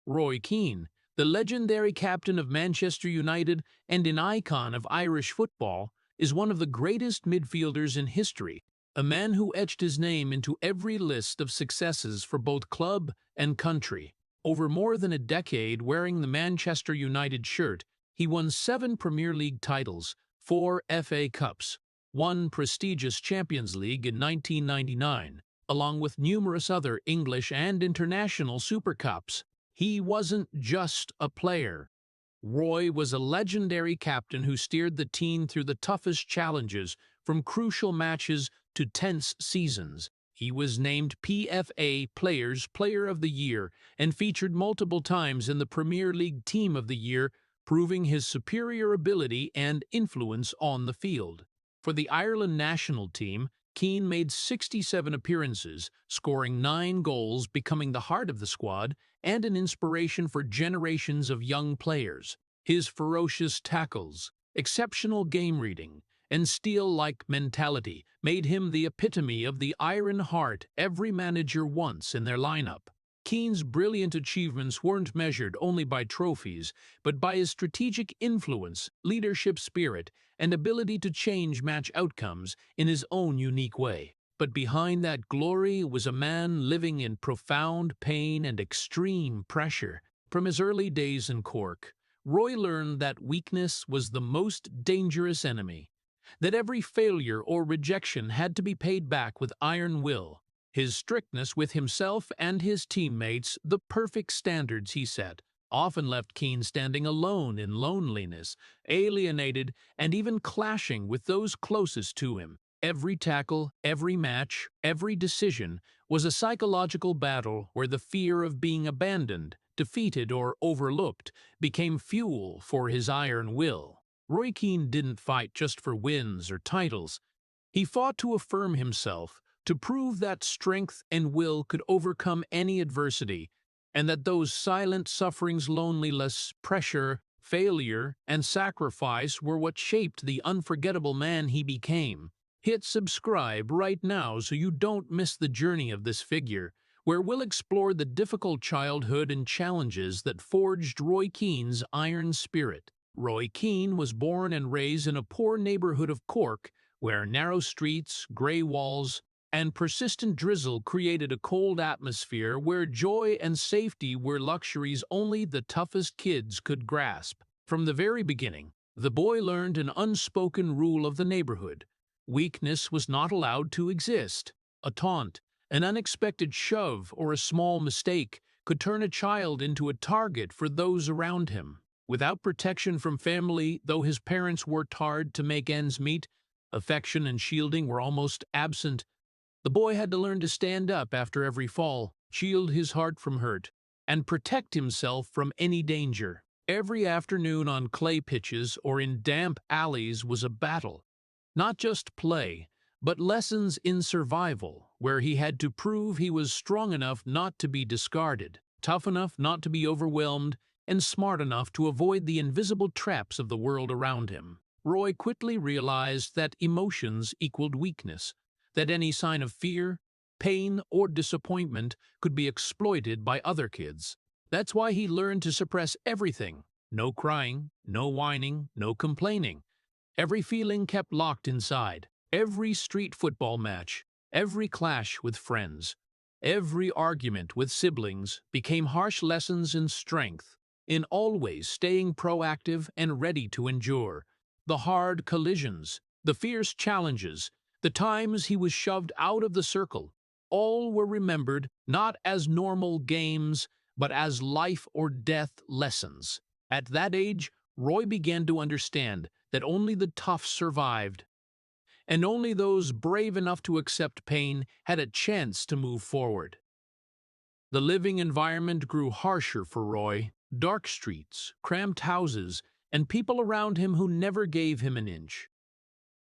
Roy Keane, the legendary captain of Manchester United and an icon of Irish football, is one of the greatest midfielders in history, a man who etched his name into every list of successes for both club and country. Over more than a decade wearing the Manchester United shirt, he won 7 Premier League titles, 4 FA Cups, 1 prestigious Champions League in 1999, along with numerous other English and international Super Cups. He wasn't just a player. Roy was a legendary captain who steered the team through the toughest challenges, from crucial matches to tense seasons. He was named PFA Players' Player of the Year and featured multiple times in the Premier League Team of the Year, proving his superior ability and influence on the field. For the Ireland national team, Keane made 67 appearances, scoring 9 goals, becoming the heart of the squad and an inspiration for generations of young players. His ferocious tackles, exceptional game reading, and steel-like mentality made him the epitome of the iron heart every manager wants in their lineup. Keane's brilliant achievements weren't measured only by trophies, but by his strategic influence, leadership spirit, and ability to change match outcomes in his own unique way. But behind that glory was a man living in profound pain and extreme pressure. From his early days in Cork, Roy learned that weakness was the most dangerous enemy, that every failure or rejection had to be paid back with iron will. His strictness with himself and his teammates, the perfect standards he set, often left Keane standing alone in loneliness, alienated, and even clashing with those closest to him. Every tackle, every match, every decision was a psychological battle where the fear of being abandoned, defeated, or overlooked became fuel for his iron will. Roy Keane didn't fight just for wins or titles. He fought to affirm himself, to prove that strength and will could overcome any adversity, and that those silent sufferings, loneliness, pressure, failure, and sacrifice were what shaped the unforgettable man he became. Hit subscribe right now so you don't miss the journey of this figure, where we'll explore the difficult childhood and challenges that forged Roy Keane's iron spirit. Roy Keane was born and raised in a poor neighborhood of Cork, where narrow streets, grey walls, and persistent drizzle created a cold atmosphere where joy and safety were luxuries only the toughest kids could grasp. From the very beginning, the boy learned an unspoken rule of the neighborhood. Weakness was not allowed to exist. A taunt, an unexpected shove, or a small mistake could turn a child into a target for those around him. Without protection from family, though his parents worked hard to make ends meet, affection and shielding were almost absent. The boy had to learn to stand up after every fall, shield his heart from hurt, and protect himself from any danger. Every afternoon on clay pitches or in damp alleys was a battle. Not just play, but lessons in survival, where he had to prove he was strong enough not to be discarded, tough enough not to be overwhelmed, and smart enough to avoid the invisible traps of the world around him. Roy quickly realized that emotions equaled weakness, that any sign of fear, pain, or disappointment could be exploited by other kids. That's why he learned to suppress everything. No crying, no whining, no complaining. Every feeling kept locked inside. Every street football match, every clash with friends, every argument with siblings became harsh lessons in strength, in always staying proactive and ready to endure. The hard collisions, the fierce challenges, the times he was shoved out of the circle, all were remembered not as normal games, but as life or death lessons. At that age, Roy began to understand that only the tough survived, and only those brave enough to accept pain had a chance to move forward. The living environment grew harsher for Roy. Dark streets, cramped houses, and people around him who never gave him an inch.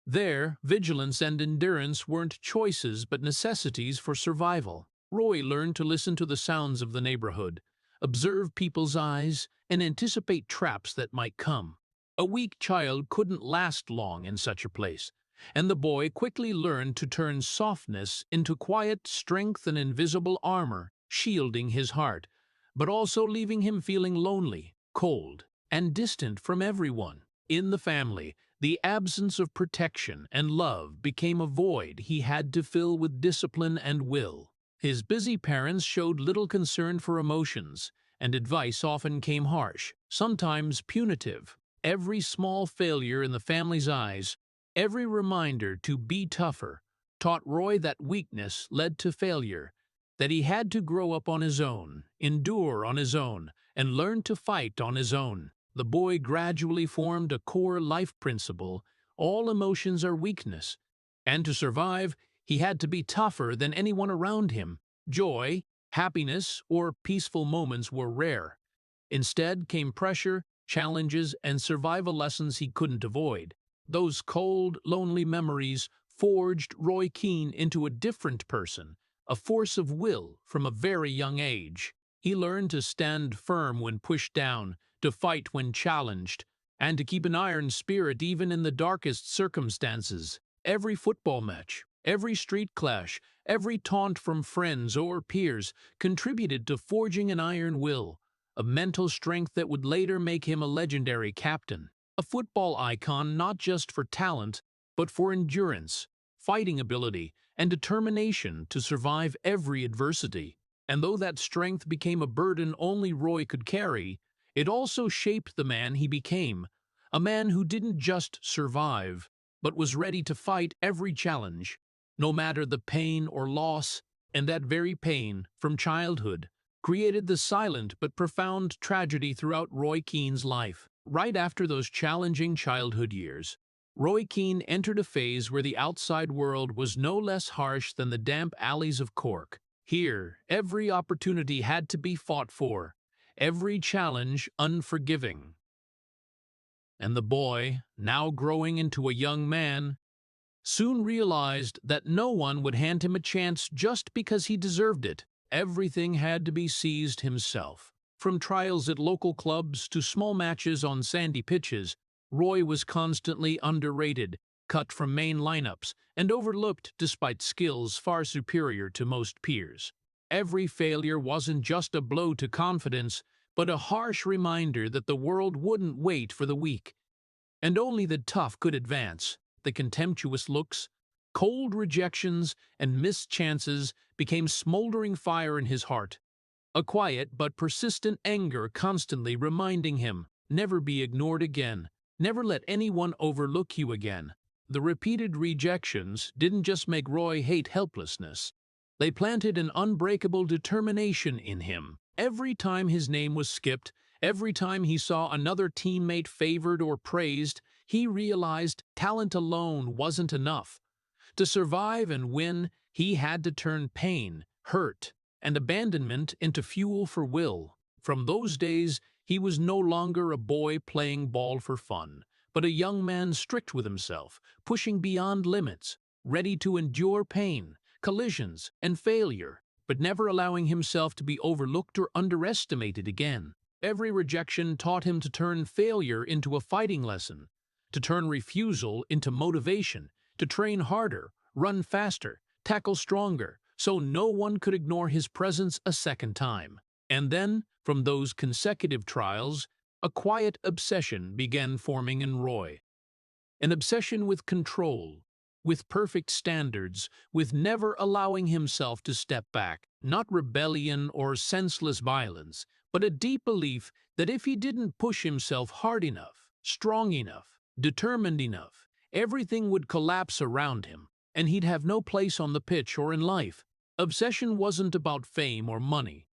There, vigilance and endurance weren't choices but necessities for survival. Roy learned to listen to the sounds of the neighborhood, observe people's eyes, and anticipate traps that might come. A weak child couldn't last long in such a place, and the boy quickly learned to turn softness into quiet strength and invisible armor, shielding his heart. but also leaving him feeling lonely, cold, and distant from everyone. In the family, the absence of protection and love became a void he had to fill with discipline and will. His busy parents showed little concern for emotions, and advice often came harsh, sometimes punitive. Every small failure in the family's eyes, every reminder to be tougher, taught Roy that weakness led to failure, that he had to grow up on his own, endure on his own, and learn to fight on his own. The boy gradually formed a core life principle: all emotions are weakness, and to survive, he had to be tougher than anyone around him. Joy, happiness, or peaceful moments were rare. Instead came pressure, challenges, and survival lessons he couldn't avoid. Those cold, lonely memories forged Roy Keane into a different person, a force of will from a very young age. He learned to stand firm when pushed down, to fight when challenged, and to keep an iron spirit even in the darkest circumstances. Every football match, every street clash, every taunt from friends or peers contributed to forging an iron will, a mental strength that would later make him a legendary captain. A football icon not just for talent, but for endurance, fighting ability, and determination to survive every adversity. And though that strength became a burden only Roy could carry, it also shaped the man he became, a man who didn't just survive, but was ready to fight every challenge, no matter the pain or loss. And that very pain, from childhood, created the silent but profound tragedy throughout Roy Keane's life. Right after those challenging childhood years, Roy Keane entered a phase where the outside world was no less harsh than the damp alleys of Cork. Here, every opportunity had to be fought for, every challenge unforgiving. And the boy, now growing into a young man, soon realized that no one would hand him a chance just because he deserved it. Everything had to be seized himself. From trials at local clubs to small matches on sandy pitches, Roy was constantly underrated, cut from main lineups, and overlooked despite skills far superior to most peers. Every failure wasn't just a blow to confidence, but a harsh reminder that the world wouldn't wait for the weak, and only the tough could advance. The contemptuous looks, cold rejections, and missed chances became smoldering fire in his heart, a quiet but persistent anger constantly reminding him, never be ignored again, never let anyone overlook you again. The repeated rejections didn't just make Roy hate helplessness, they planted an unbreakable determination in him. Every time his name was skipped, every time he saw another teammate favored or praised, he realized talent alone wasn't enough. To survive and win, he had to turn pain, hurt, and abandonment into fuel for will. From those days, he was no longer a boy playing ball for fun, but a young man strict with himself, pushing beyond limits, ready to endure pain, collisions, and failure, but never allowing himself to be overlooked or underestimated again. Every rejection taught him to turn failure into a fighting lesson, to turn refusal into motivation, to train harder, run faster, tackle stronger, so no one could ignore his presence a second time. And then, from those consecutive trials, a quiet obsession began forming in Roy. An obsession with control, with perfect standards, with never allowing himself to step back. Not rebellion or senseless violence, but a deep belief that if he didn't push himself hard enough, strong enough, determined enough, everything would collapse around him, and he'd have no place on the pitch or in life. Obsession wasn't about fame or money.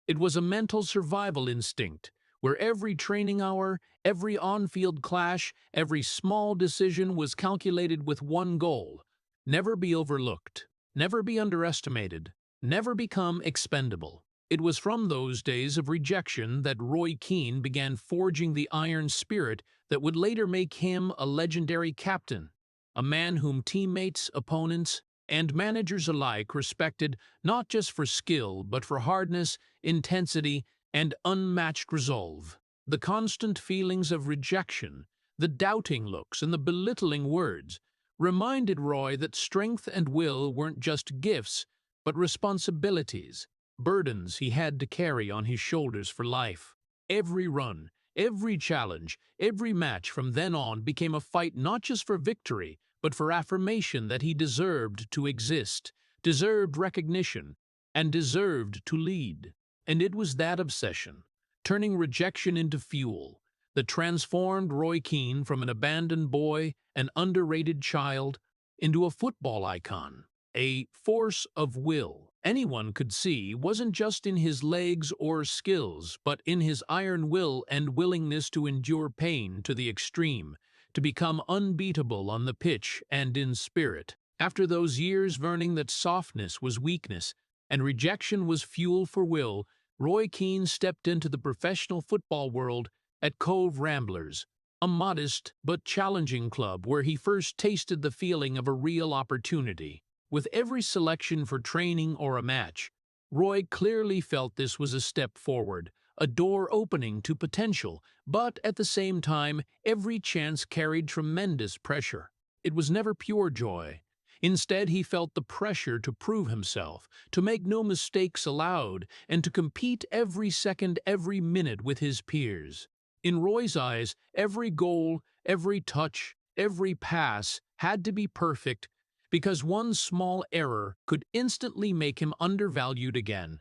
It was a mental survival instinct, where every training hour, every on-field clash, every small decision was calculated with one goal: never be overlooked, never be underestimated, never become expendable. It was from those days of rejection that Roy Keane began forging the iron spirit that would later make him a legendary captain, a man whom teammates, opponents, and managers alike respected not just for skill but for hardness, intensity, and unmatched resolve. The constant feelings of rejection, the doubting looks, and the belittling words reminded Roy that strength and will weren't just gifts, but responsibilities. burdens he had to carry on his shoulders for life. Every run, every challenge, every match from then on became a fight not just for victory, but for affirmation that he deserved to exist, deserved recognition, and deserved to lead. And it was that obsession, turning rejection into fuel, that transformed Roy Keane from an abandoned boy, an underrated child, into a football icon. A force of will anyone could see wasn't just in his legs or skills, but in his iron will and willingness to endure pain to the extreme, to become unbeatable on the pitch and in spirit. After those years learning that softness was weakness and rejection was fuel for will, Roy Keane stepped into the professional football world at Cove Ramblers, a modest but challenging club where he first tasted the feeling of a real opportunity. With every selection for training or a match, Roy clearly felt this was a step forward, a door opening to potential, but at the same time, every chance carried tremendous pressure. It was never pure joy. Instead, he felt the pressure to prove himself, to make no mistakes allowed, and to compete every second, every minute with his peers. In Roy's eyes, every goal, every touch, every pass had to be perfect, because one small error could instantly make him undervalued again,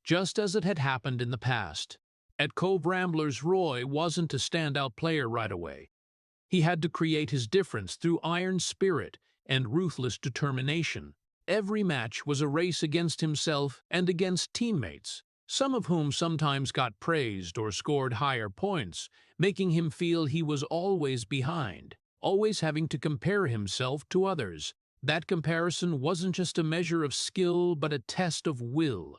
just as it had happened in the past. At Cove Ramblers, Roy wasn't a standout player right away. He had to create his difference through iron spirit and ruthless determination. Every match was a race against himself and against teammates, some of whom sometimes got praised or scored higher points, making him feel he was always behind, always having to compare himself to others. That comparison wasn't just a measure of skill, but a test of will.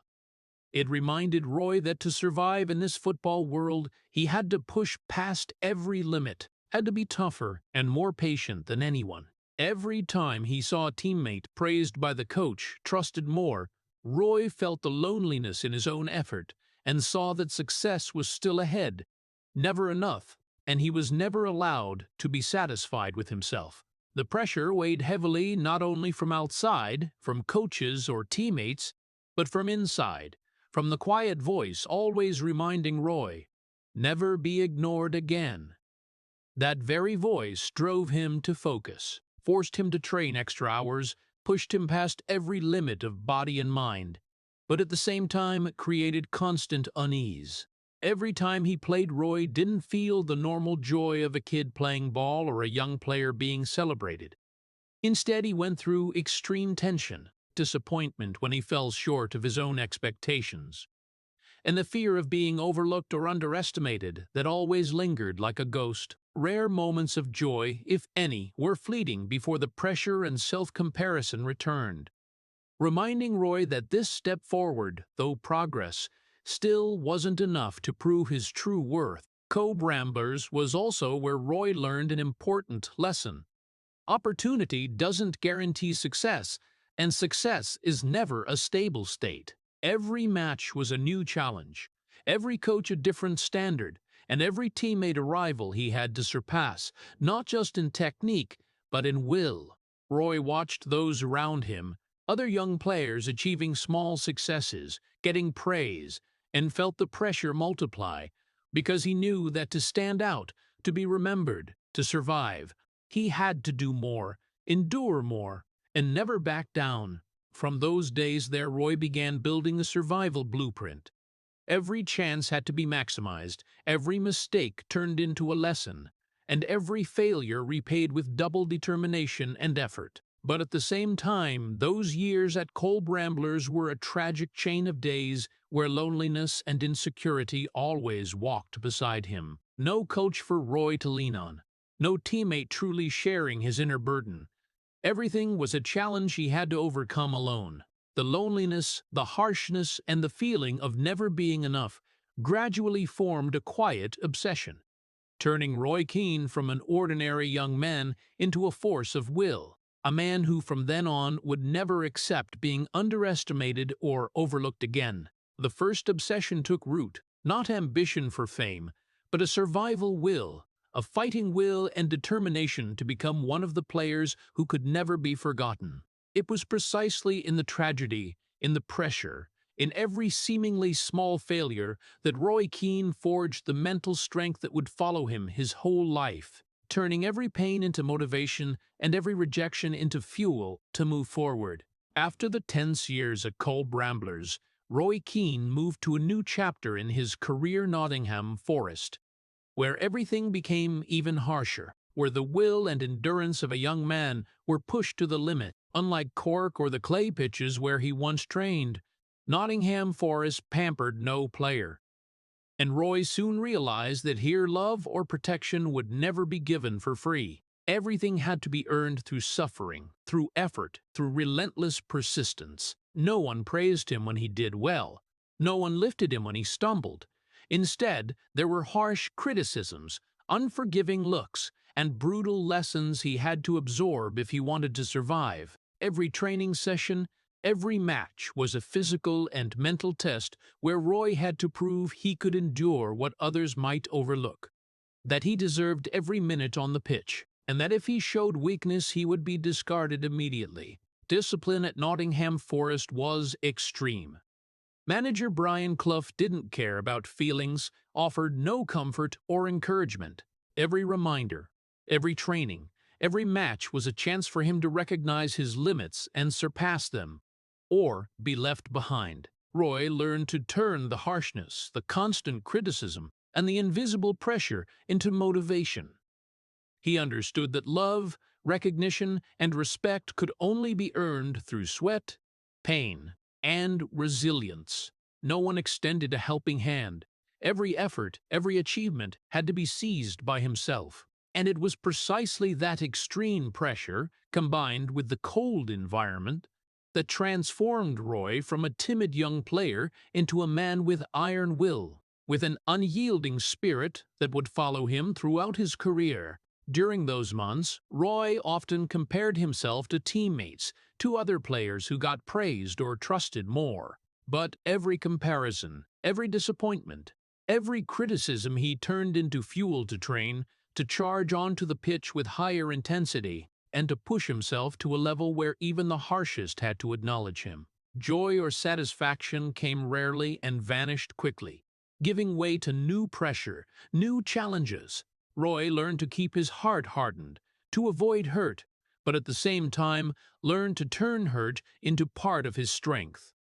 It reminded Roy that to survive in this football world, he had to push past every limit, had to be tougher and more patient than anyone. Every time he saw a teammate praised by the coach, trusted more, Roy felt the loneliness in his own effort and saw that success was still ahead, never enough, and he was never allowed to be satisfied with himself. The pressure weighed heavily not only from outside, from coaches or teammates, but from inside, from the quiet voice always reminding Roy, "Never be ignored again." That very voice drove him to focus, forced him to train extra hours, pushed him past every limit of body and mind, but at the same time created constant unease. Every time he played, Roy didn't feel the normal joy of a kid playing ball or a young player being celebrated. Instead, he went through extreme tension, disappointment when he fell short of his own expectations, and the fear of being overlooked or underestimated that always lingered like a ghost. Rare moments of joy, if any, were fleeting before the pressure and self-comparison returned, reminding Roy that this step forward, though progress, still wasn't enough to prove his true worth. Cove Ramblers was also where Roy learned an important lesson. Opportunity doesn't guarantee success, and success is never a stable state. Every match was a new challenge, every coach a different standard, and every teammate a rival he had to surpass, not just in technique, but in will. Roy watched those around him, other young players achieving small successes, getting praise, and felt the pressure multiply, because he knew that to stand out, to be remembered, to survive, he had to do more, endure more, and never back down. From those days there, Roy began building a survival blueprint. Every chance had to be maximized, every mistake turned into a lesson, and every failure repaid with double determination and effort. But at the same time, those years at Cove Ramblers were a tragic chain of days where loneliness and insecurity always walked beside him. No coach for Roy to lean on, no teammate truly sharing his inner burden. Everything was a challenge he had to overcome alone. The loneliness, the harshness, and the feeling of never being enough gradually formed a quiet obsession, turning Roy Keane from an ordinary young man into a force of will. A man who from then on would never accept being underestimated or overlooked again. The first obsession took root, not ambition for fame, but a survival will, a fighting will and determination to become one of the players who could never be forgotten. It was precisely in the tragedy, in the pressure, in every seemingly small failure that Roy Keane forged the mental strength that would follow him his whole life, turning every pain into motivation and every rejection into fuel to move forward. After the tense years at Cove Ramblers, Roy Keane moved to a new chapter in his career, Nottingham Forest, where everything became even harsher, where the will and endurance of a young man were pushed to the limit. Unlike Cork or the clay pitches where he once trained, Nottingham Forest pampered no player. And Roy soon realized that here love or protection would never be given for free. Everything had to be earned through suffering, through effort, through relentless persistence. No one praised him when he did well. No one lifted him when he stumbled. Instead, there were harsh criticisms, unforgiving looks, and brutal lessons he had to absorb if he wanted to survive. Every training session, every match was a physical and mental test where Roy had to prove he could endure what others might overlook, that he deserved every minute on the pitch, and that if he showed weakness he would be discarded immediately. Discipline at Nottingham Forest was extreme. Manager Brian Clough didn't care about feelings, offered no comfort or encouragement. Every reminder, every training, every match was a chance for him to recognize his limits and surpass them, or be left behind. Roy learned to turn the harshness, the constant criticism, and the invisible pressure into motivation. He understood that love, recognition, and respect could only be earned through sweat, pain, and resilience. No one extended a helping hand. Every effort, every achievement had to be seized by himself. And it was precisely that extreme pressure, combined with the cold environment, that transformed Roy from a timid young player into a man with iron will, with an unyielding spirit that would follow him throughout his career. During those months, Roy often compared himself to teammates, to other players who got praised or trusted more. But every comparison, every disappointment, every criticism he turned into fuel to train, to charge onto the pitch with higher intensity, and to push himself to a level where even the harshest had to acknowledge him. Joy or satisfaction came rarely and vanished quickly, giving way to new pressure, new challenges. Roy learned to keep his heart hardened, to avoid hurt, but at the same time learned to turn hurt into part of his strength.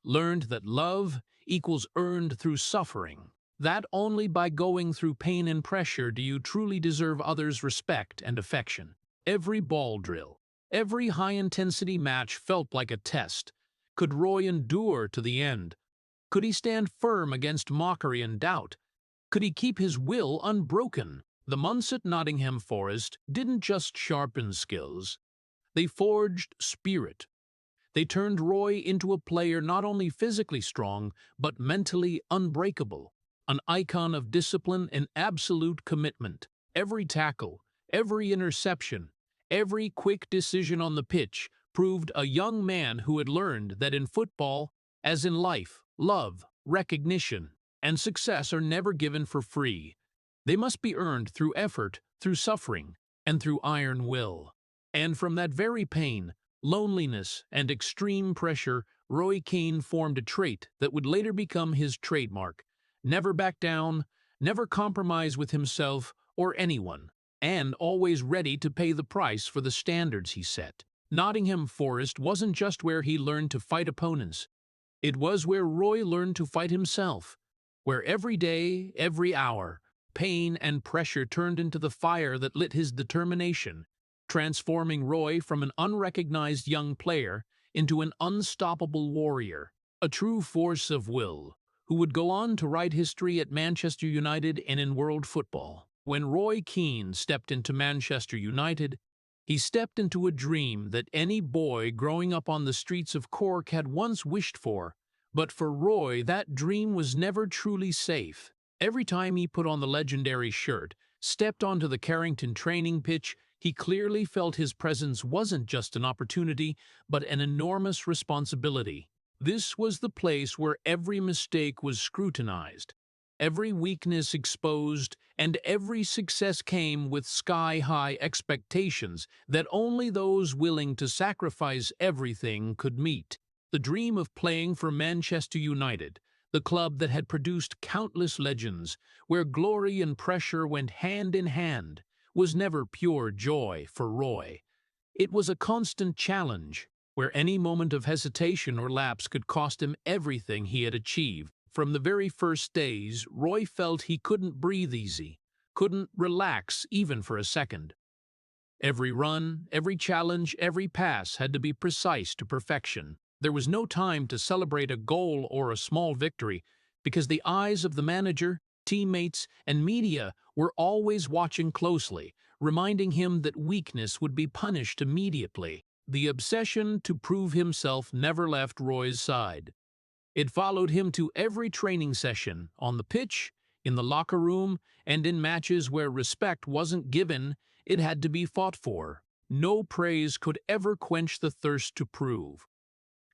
Learned that love equals earned through suffering, that only by going through pain and pressure do you truly deserve others' respect and affection. Every ball drill, every high-intensity match felt like a test. Could Roy endure to the end? Could he stand firm against mockery and doubt? Could he keep his will unbroken? The months at Nottingham Forest didn't just sharpen skills, they forged spirit. They turned Roy into a player not only physically strong, but mentally unbreakable, an icon of discipline and absolute commitment. Every tackle, every interception, every quick decision on the pitch proved a young man who had learned that in football, as in life, love, recognition, and success are never given for free. They must be earned through effort, through suffering, and through iron will. And from that very pain, loneliness, and extreme pressure, Roy Keane formed a trait that would later become his trademark: never back down, never compromise with himself or anyone, and always ready to pay the price for the standards he set. Nottingham Forest wasn't just where he learned to fight opponents. It was where Roy learned to fight himself, where every day, every hour, pain and pressure turned into the fire that lit his determination, transforming Roy from an unrecognized young player into an unstoppable warrior, a true force of will, who would go on to write history at Manchester United and in world football. When Roy Keane stepped into Manchester United, he stepped into a dream that any boy growing up on the streets of Cork had once wished for. But for Roy, that dream was never truly safe. Every time he put on the legendary shirt, stepped onto the Carrington training pitch, he clearly felt his presence wasn't just an opportunity, but an enormous responsibility. This was the place where every mistake was scrutinized, every weakness exposed, and every success came with sky-high expectations that only those willing to sacrifice everything could meet. The dream of playing for Manchester United, the club that had produced countless legends, where glory and pressure went hand in hand, was never pure joy for Roy. It was a constant challenge, where any moment of hesitation or lapse could cost him everything he had achieved. From the very first days, Roy felt he couldn't breathe easy, couldn't relax even for a second. Every run, every challenge, every pass had to be precise to perfection. There was no time to celebrate a goal or a small victory, because the eyes of the manager, teammates, and media were always watching closely, reminding him that weakness would be punished immediately. The obsession to prove himself never left Roy's side. It followed him to every training session, on the pitch, in the locker room, and in matches where respect wasn't given, it had to be fought for. No praise could ever quench the thirst to prove.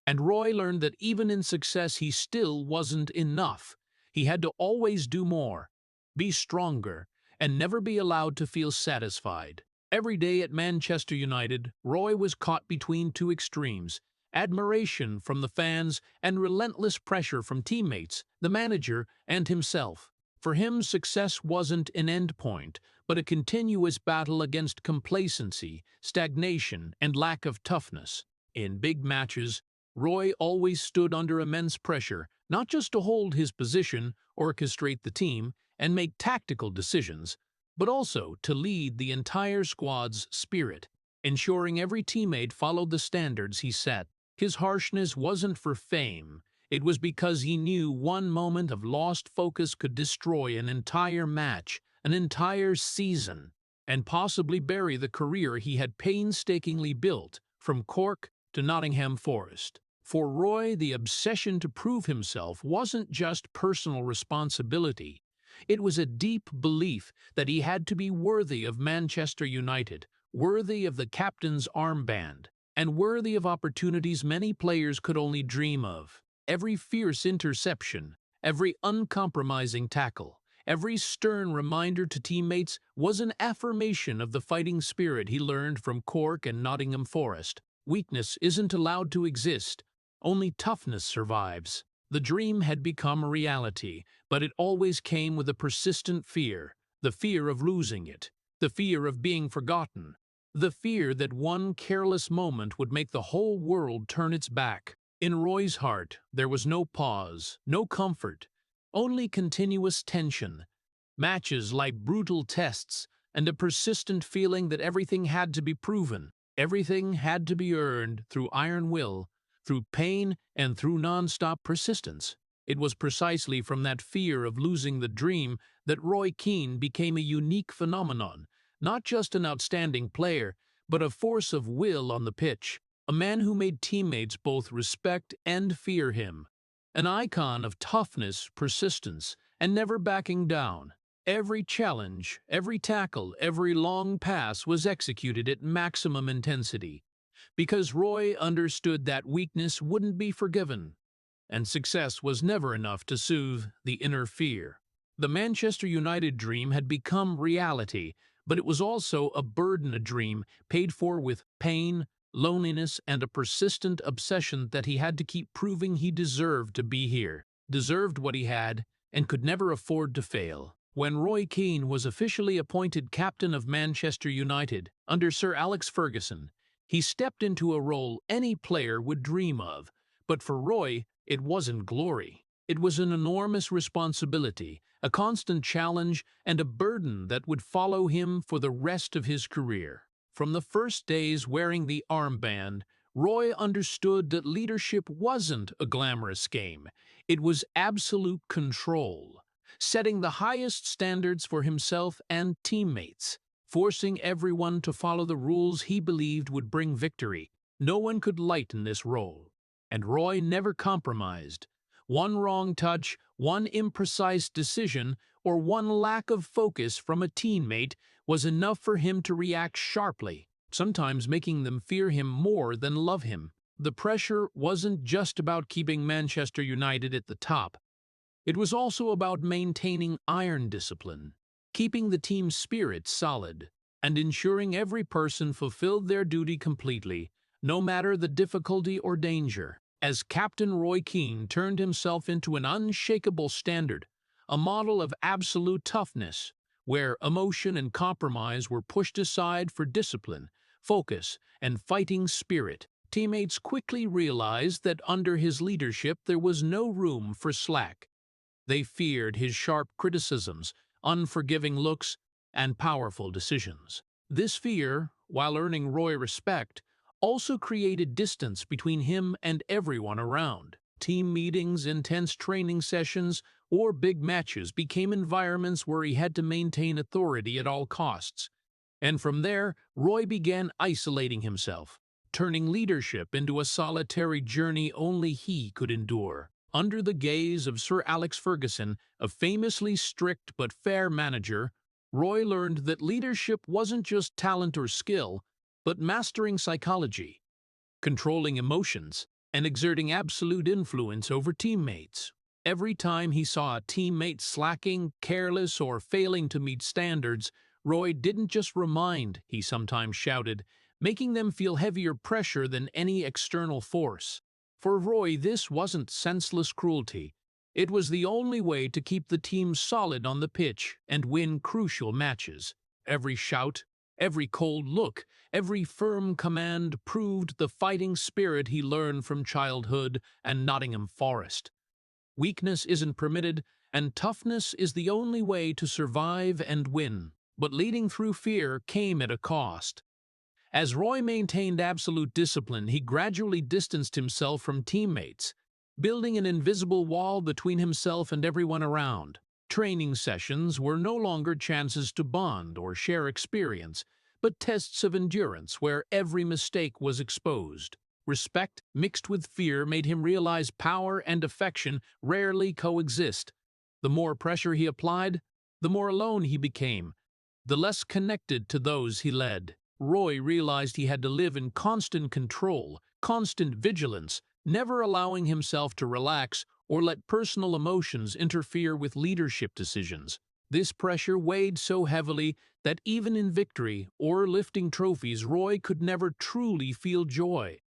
And Roy learned that even in success he still wasn't enough. He had to always do more, be stronger, and never be allowed to feel satisfied. Every day at Manchester United, Roy was caught between two extremes: admiration from the fans and relentless pressure from teammates, the manager, and himself. For him, success wasn't an endpoint, but a continuous battle against complacency, stagnation, and lack of toughness. In big matches, Roy always stood under immense pressure, not just to hold his position, orchestrate the team, and make tactical decisions, but also to lead the entire squad's spirit, ensuring every teammate followed the standards he set. His harshness wasn't for fame. It was because he knew one moment of lost focus could destroy an entire match, an entire season, and possibly bury the career he had painstakingly built from Cork to Nottingham Forest. For Roy, the obsession to prove himself wasn't just personal responsibility. It was a deep belief that he had to be worthy of Manchester United, worthy of the captain's armband, and worthy of opportunities many players could only dream of. Every fierce interception, every uncompromising tackle, every stern reminder to teammates was an affirmation of the fighting spirit he learned from Cork and Nottingham Forest. Weakness isn't allowed to exist, only toughness survives. The dream had become a reality, but it always came with a persistent fear, the fear of losing it, the fear of being forgotten, the fear that one careless moment would make the whole world turn its back. In Roy's heart, there was no pause, no comfort, only continuous tension, matches like brutal tests, and a persistent feeling that everything had to be proven, everything had to be earned through iron will, through pain, and through non-stop persistence. It was precisely from that fear of losing the dream that Roy Keane became a unique phenomenon, not just an outstanding player, but a force of will on the pitch. A man who made teammates both respect and fear him. An icon of toughness, persistence, and never backing down. Every challenge, every tackle, every long pass was executed at maximum intensity, because Roy understood that weakness wouldn't be forgiven, and success was never enough to soothe the inner fear. The Manchester United dream had become reality, but it was also a burden, a dream paid for with pain, loneliness, and a persistent obsession that he had to keep proving he deserved to be here, deserved what he had, and could never afford to fail. When Roy Keane was officially appointed captain of Manchester United under Sir Alex Ferguson, he stepped into a role any player would dream of. But for Roy, it wasn't glory. It was an enormous responsibility, a constant challenge, and a burden that would follow him for the rest of his career. From the first days wearing the armband, Roy understood that leadership wasn't a glamorous game. It was absolute control, setting the highest standards for himself and teammates, forcing everyone to follow the rules he believed would bring victory. No one could lighten this role, and Roy never compromised. One wrong touch, one imprecise decision, or one lack of focus from a teammate was enough for him to react sharply, sometimes making them fear him more than love him. The pressure wasn't just about keeping Manchester United at the top. It was also about maintaining iron discipline, keeping the team's spirit solid, and ensuring every person fulfilled their duty completely, no matter the difficulty or danger. as Captain Roy Keane turned himself into an unshakable standard, a model of absolute toughness, where emotion and compromise were pushed aside for discipline, focus, and fighting spirit. Teammates quickly realized that under his leadership there was no room for slack. They feared his sharp criticisms, unforgiving looks, and powerful decisions. This fear, while earning Roy respect, also created distance between him and everyone around. Team meetings, intense training sessions, or big matches became environments where he had to maintain authority at all costs. And from there, Roy began isolating himself, turning leadership into a solitary journey only he could endure. Under the gaze of Sir Alex Ferguson, a famously strict but fair manager, Roy learned that leadership wasn't just talent or skill, but mastering psychology, controlling emotions, and exerting absolute influence over teammates. Every time he saw a teammate slacking, careless, or failing to meet standards, Roy didn't just remind, he sometimes shouted, making them feel heavier pressure than any external force. For Roy, this wasn't senseless cruelty. It was the only way to keep the team solid on the pitch and win crucial matches. Every shout, every cold look, every firm command proved the fighting spirit he learned from childhood and Nottingham Forest. Weakness isn't permitted, and toughness is the only way to survive and win. But leading through fear came at a cost. As Roy maintained absolute discipline, he gradually distanced himself from teammates, building an invisible wall between himself and everyone around. Training sessions were no longer chances to bond or share experience, but tests of endurance where every mistake was exposed. Respect mixed with fear made him realize power and affection rarely coexist. The more pressure he applied, the more alone he became, the less connected to those he led. Roy realized he had to live in constant control, constant vigilance, never allowing himself to relax or let personal emotions interfere with leadership decisions. This pressure weighed so heavily that even in victory or lifting trophies, Roy could never truly feel joy.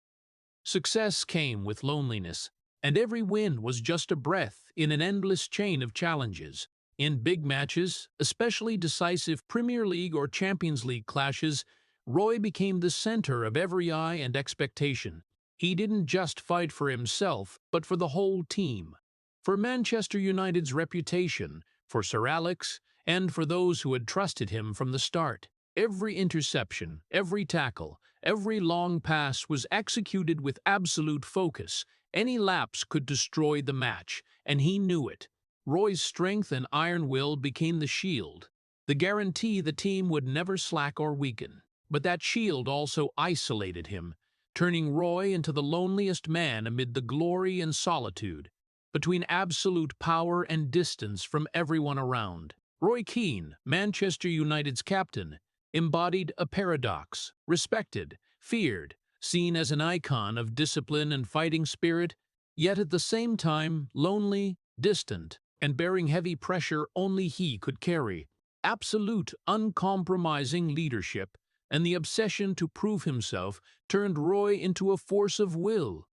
Success came with loneliness, and every win was just a breath in an endless chain of challenges. In big matches, especially decisive Premier League or Champions League clashes, Roy became the center of every eye and expectation. He didn't just fight for himself, but for the whole team. For Manchester United's reputation, for Sir Alex, and for those who had trusted him from the start. Every interception, every tackle, every long pass was executed with absolute focus. Any lapse could destroy the match, and he knew it. Roy's strength and iron will became the shield, the guarantee the team would never slack or weaken. But that shield also isolated him, turning Roy into the loneliest man amid the glory and solitude, between absolute power and distance from everyone around. Roy Keane, Manchester United's captain, embodied a paradox: respected, feared, seen as an icon of discipline and fighting spirit, yet at the same time lonely, distant, and bearing heavy pressure only he could carry. Absolute, uncompromising leadership and the obsession to prove himself turned Roy into a force of will,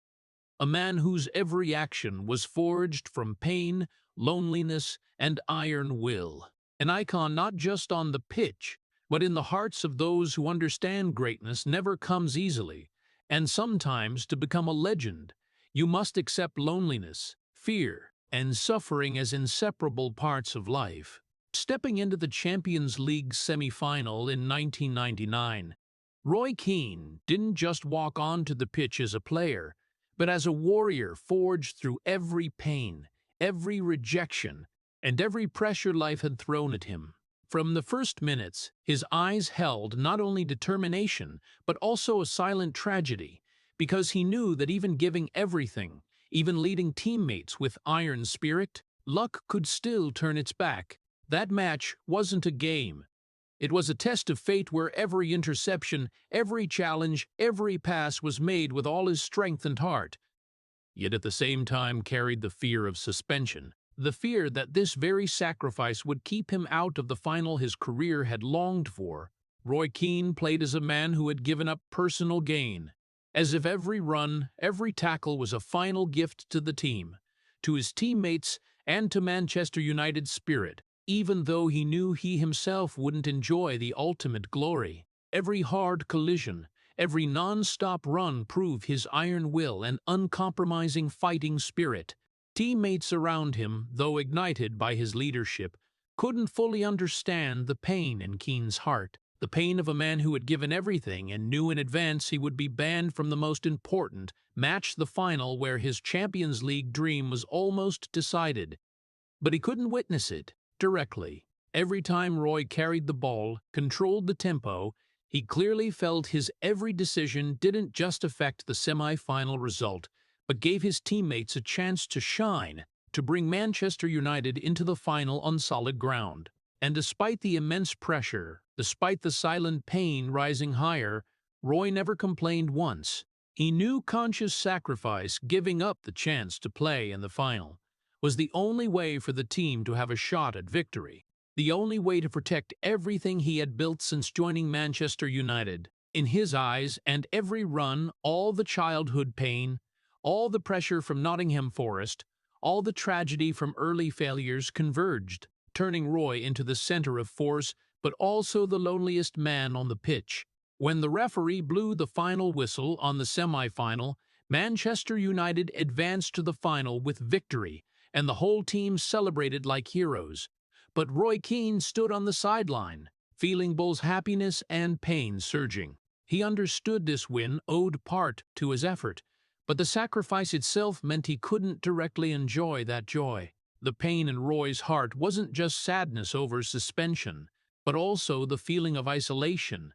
a man whose every action was forged from pain, loneliness, and iron will. An icon not just on the pitch, but in the hearts of those who understand greatness never comes easily, and sometimes to become a legend, you must accept loneliness, fear, and suffering as inseparable parts of life. Stepping into the Champions League semi-final in 1999, Roy Keane didn't just walk onto the pitch as a player, but as a warrior forged through every pain, every rejection, and every pressure life had thrown at him. From the first minutes, his eyes held not only determination, but also a silent tragedy, because he knew that even giving everything, even leading teammates with iron spirit, luck could still turn its back. That match wasn't a game. It was a test of fate where every interception, every challenge, every pass was made with all his strength and heart, yet at the same time carried the fear of suspension, the fear that this very sacrifice would keep him out of the final his career had longed for. Roy Keane played as a man who had given up personal gain, as if every run, every tackle was a final gift to the team, to his teammates, and to Manchester United's spirit, even though he knew he himself wouldn't enjoy the ultimate glory. Every hard collision, every non-stop run proved his iron will and uncompromising fighting spirit. Teammates around him, though ignited by his leadership, couldn't fully understand the pain in Keane's heart, the pain of a man who had given everything and knew in advance he would be banned from the most important match, the final, where his Champions League dream was almost decided. But he couldn't witness it directly. Every time Roy carried the ball, controlled the tempo, he clearly felt his every decision didn't just affect the semi-final result, but gave his teammates a chance to shine, to bring Manchester United into the final on solid ground. And despite the immense pressure, despite the silent pain rising higher, Roy never complained once. He knew conscious sacrifice, giving up the chance to play in the final, was the only way for the team to have a shot at victory, the only way to protect everything he had built since joining Manchester United. In his eyes, and every run, all the childhood pain, all the pressure from Nottingham Forest, all the tragedy from early failures converged, turning Roy into the center of force, but also the loneliest man on the pitch. When the referee blew the final whistle on the semi-final, Manchester United advanced to the final with victory, and the whole team celebrated like heroes. But Roy Keane stood on the sideline, feeling both happiness and pain surging. He understood this win owed part to his effort, but the sacrifice itself meant he couldn't directly enjoy that joy. The pain in Roy's heart wasn't just sadness over suspension, but also the feeling of isolation,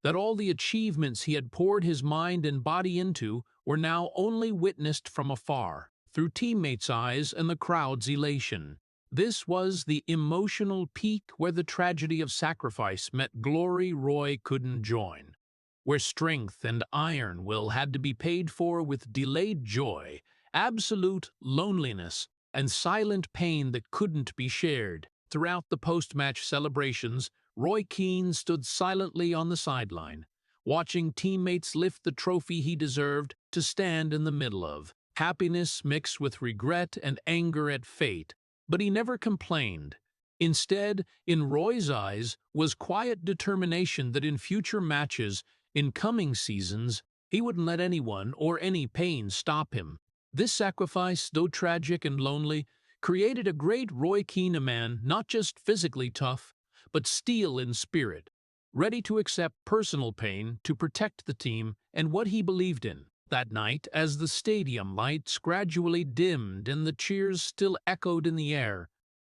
that all the achievements he had poured his mind and body into were now only witnessed from afar, through teammates' eyes and the crowd's elation. This was the emotional peak where the tragedy of sacrifice met glory Roy couldn't join, where strength and iron will had to be paid for with delayed joy, absolute loneliness, and silent pain that couldn't be shared. Throughout the post-match celebrations, Roy Keane stood silently on the sideline, watching teammates lift the trophy he deserved to stand in the middle of. Happiness mixed with regret and anger at fate, but he never complained. Instead, in Roy's eyes, was quiet determination that in future matches, in coming seasons, he wouldn't let anyone or any pain stop him. This sacrifice, though tragic and lonely, created a great Roy Keane, a man not just physically tough, but steel in spirit, ready to accept personal pain to protect the team and what he believed in. That night, as the stadium lights gradually dimmed and the cheers still echoed in the air,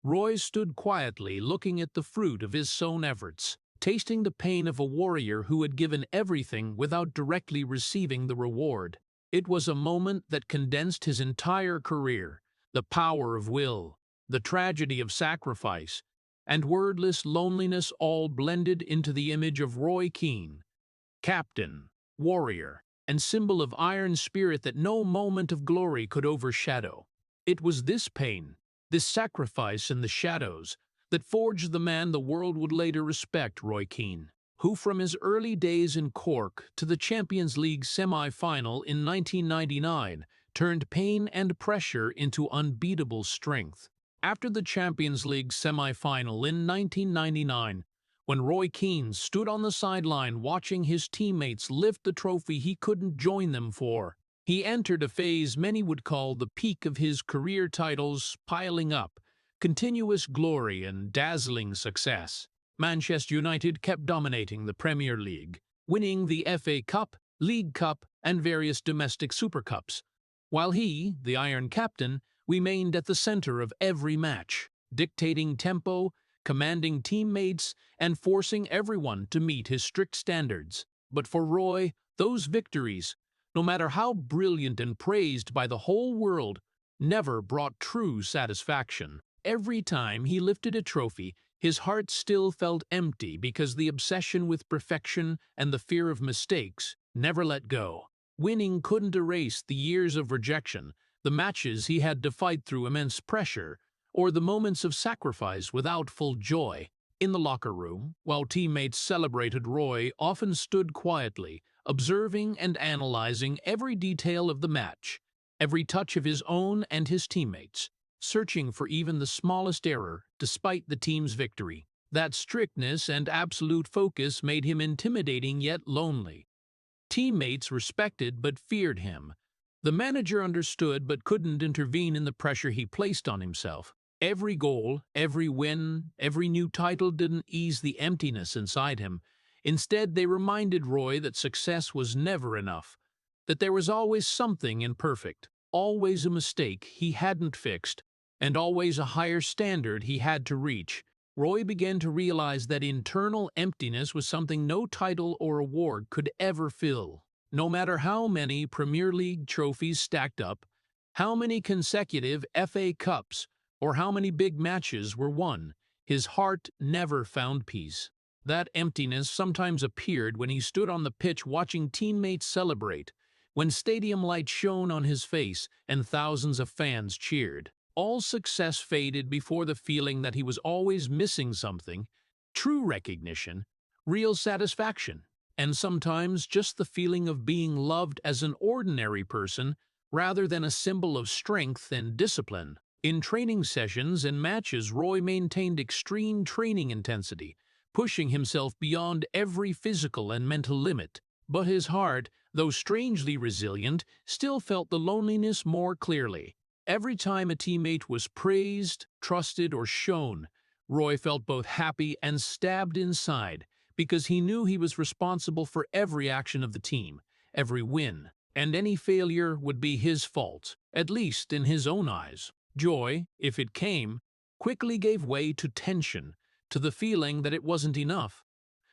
Roy stood quietly looking at the fruit of his own efforts, tasting the pain of a warrior who had given everything without directly receiving the reward. It was a moment that condensed his entire career, the power of will, the tragedy of sacrifice, and wordless loneliness all blended into the image of Roy Keane, captain, warrior, and symbol of iron spirit that no moment of glory could overshadow. It was this pain, this sacrifice in the shadows, that forged the man the world would later respect. Roy Keane, who from his early days in Cork to the Champions League semi-final in 1999 turned pain and pressure into unbeatable strength. After the Champions League semi-final in 1999, when Roy Keane stood on the sideline watching his teammates lift the trophy he couldn't join them for, he entered a phase many would call the peak of his career, titles piling up, continuous glory and dazzling success. Manchester United kept dominating the Premier League, winning the FA Cup, League Cup, and various domestic Super Cups, while he, the Iron Captain, remained at the center of every match, dictating tempo, commanding teammates, and forcing everyone to meet his strict standards. But for Roy, those victories, no matter how brilliant and praised by the whole world, never brought true satisfaction. Every time he lifted a trophy, his heart still felt empty because the obsession with perfection and the fear of mistakes never let go. Winning couldn't erase the years of rejection, the matches he had to fight through immense pressure, or the moments of sacrifice without full joy. In the locker room, while teammates celebrated, Roy often stood quietly, observing and analyzing every detail of the match, every touch of his own and his teammates, searching for even the smallest error despite the team's victory. That strictness and absolute focus made him intimidating yet lonely. Teammates respected but feared him. The manager understood but couldn't intervene in the pressure he placed on himself. Every goal, every win, every new title didn't ease the emptiness inside him. Instead, they reminded Roy that success was never enough, that there was always something imperfect, always a mistake he hadn't fixed, and always a higher standard he had to reach. Roy began to realize that internal emptiness was something no title or award could ever fill. No matter how many Premier League trophies stacked up, how many consecutive FA Cups, or how many big matches were won, his heart never found peace. That emptiness sometimes appeared when he stood on the pitch watching teammates celebrate, when stadium lights shone on his face and thousands of fans cheered. All success faded before the feeling that he was always missing something, true recognition, real satisfaction, and sometimes just the feeling of being loved as an ordinary person rather than a symbol of strength and discipline. In training sessions and matches, Roy maintained extreme training intensity, pushing himself beyond every physical and mental limit. But his heart, though strangely resilient, still felt the loneliness more clearly. Every time a teammate was praised, trusted, or shown, Roy felt both happy and stabbed inside because he knew he was responsible for every action of the team, every win, and any failure would be his fault, at least in his own eyes. Joy, if it came, quickly gave way to tension, to the feeling that it wasn't enough,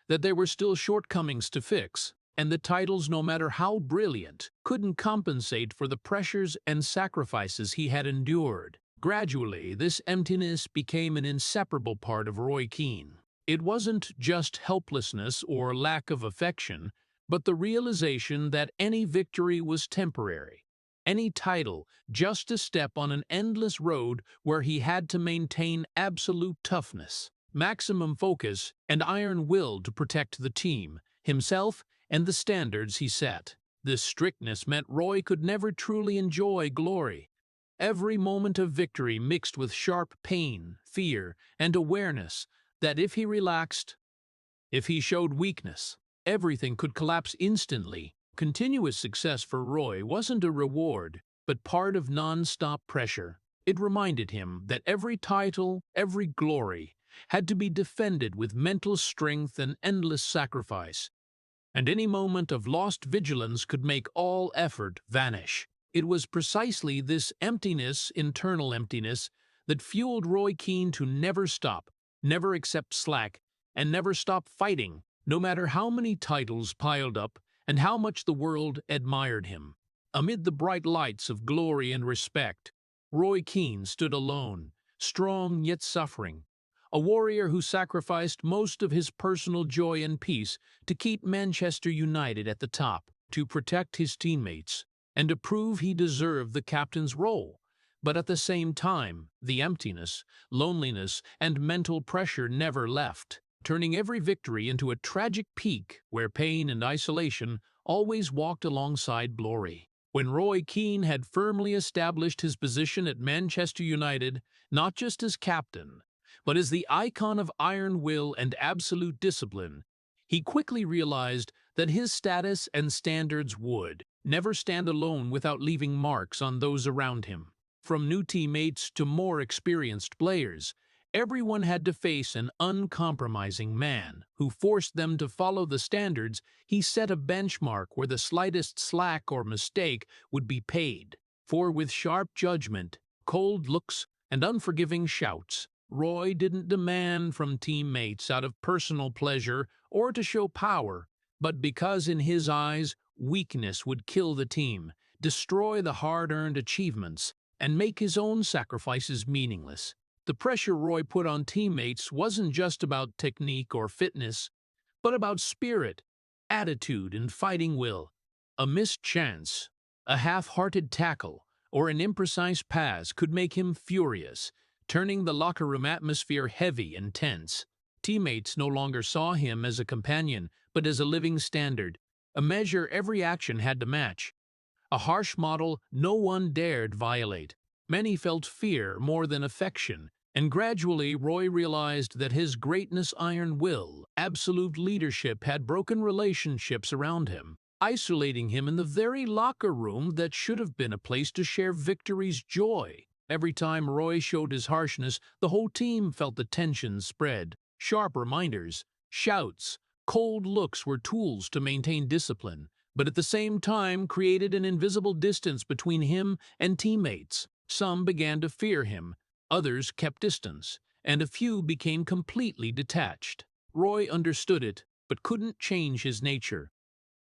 that there were still shortcomings to fix, and the titles, no matter how brilliant, couldn't compensate for the pressures and sacrifices he had endured. Gradually, this emptiness became an inseparable part of Roy Keane. It wasn't just helplessness or lack of affection, but the realization that any victory was temporary, any title just a step on an endless road where he had to maintain absolute toughness, maximum focus, and iron will to protect the team, himself, and the standards he set. This strictness meant Roy could never truly enjoy glory. Every moment of victory mixed with sharp pain, fear, and awareness that if he relaxed, if he showed weakness, everything could collapse instantly. Continuous success for Roy wasn't a reward, but part of non-stop pressure. It reminded him that every title, every glory, had to be defended with mental strength and endless sacrifice, and any moment of lost vigilance could make all effort vanish. It was precisely this emptiness, internal emptiness, that fueled Roy Keane to never stop, never accept slack, and never stop fighting, no matter how many titles piled up and how much the world admired him. Amid the bright lights of glory and respect, Roy Keane stood alone, strong yet suffering, a warrior who sacrificed most of his personal joy and peace to keep Manchester United at the top, to protect his teammates, and to prove he deserved the captain's role. But at the same time, the emptiness, loneliness, and mental pressure never left, turning every victory into a tragic peak where pain and isolation always walked alongside glory. When Roy Keane had firmly established his position at Manchester United, not just as captain, but as the icon of iron will and absolute discipline, he quickly realized that his status and standards would never stand alone without leaving marks on those around him. From new teammates to more experienced players, everyone had to face an uncompromising man who forced them to follow the standards. He set a benchmark where the slightest slack or mistake would be paid for with sharp judgment, cold looks, and unforgiving shouts. Roy didn't demand from teammates out of personal pleasure or to show power, but because in his eyes, weakness would kill the team, destroy the hard-earned achievements, and make his own sacrifices meaningless. The pressure Roy put on teammates wasn't just about technique or fitness, but about spirit, attitude, and fighting will. A missed chance, a half-hearted tackle, or an imprecise pass could make him furious, turning the locker room atmosphere heavy and tense. Teammates no longer saw him as a companion, but as a living standard, A measure every action had to match. A harsh model no one dared violate. Many felt fear more than affection, and gradually Roy realized that his greatness, iron will, absolute leadership had broken relationships around him, isolating him in the very locker room that should have been a place to share victory's joy. Every time Roy showed his harshness, the whole team felt the tension spread. Sharp reminders, shouts, cold looks were tools to maintain discipline, but at the same time created an invisible distance between him and teammates. Some began to fear him, others kept distance, and a few became completely detached. Roy understood it, but couldn't change his nature.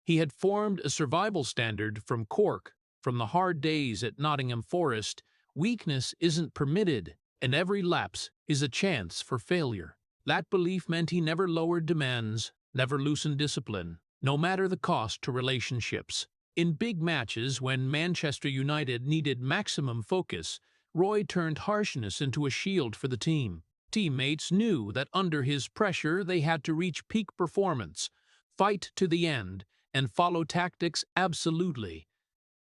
He had formed a survival standard from Cork, from the hard days at Nottingham Forest. Weakness isn't permitted, and every lapse is a chance for failure. That belief meant he never lowered demands, never loosened discipline, no matter the cost to relationships. In big matches, when Manchester United needed maximum focus, Roy turned harshness into a shield for the team. Teammates knew that under his pressure they had to reach peak performance, fight to the end, and follow tactics absolutely.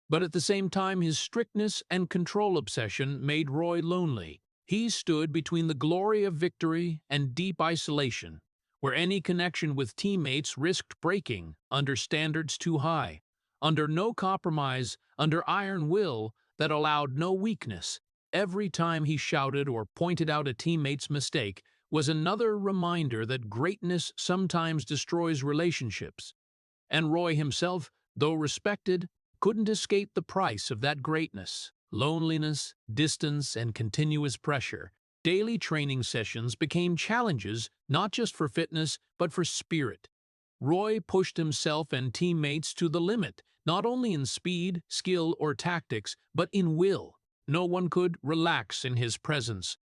But at the same time, his strictness and control obsession made Roy lonely. He stood between the glory of victory and deep isolation, where any connection with teammates risked breaking under standards too high, under no compromise, under iron will that allowed no weakness. Every time he shouted or pointed out a teammate's mistake was another reminder that greatness sometimes destroys relationships. And Roy himself, though respected, couldn't escape the price of that greatness. Loneliness, distance, and continuous pressure. Daily training sessions became challenges not just for fitness, but for spirit. Roy pushed himself and teammates to the limit, not only in speed, skill, or tactics, but in will. No one could relax in his presence.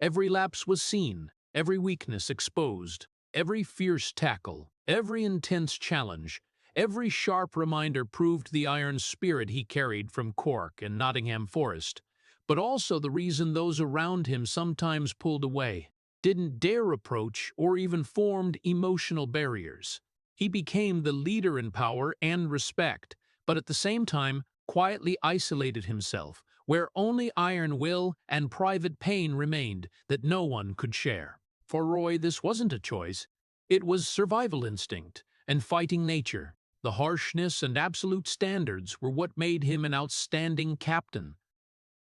Every lapse was seen, every weakness exposed, every fierce tackle, every intense challenge. Every sharp reminder proved the iron spirit he carried from Cork and Nottingham Forest, but also the reason those around him sometimes pulled away, didn't dare approach, or even formed emotional barriers. He became the leader in power and respect, but at the same time quietly isolated himself, where only iron will and private pain remained that no one could share. For Roy, this wasn't a choice. It was survival instinct and fighting nature. The harshness and absolute standards were what made him an outstanding captain,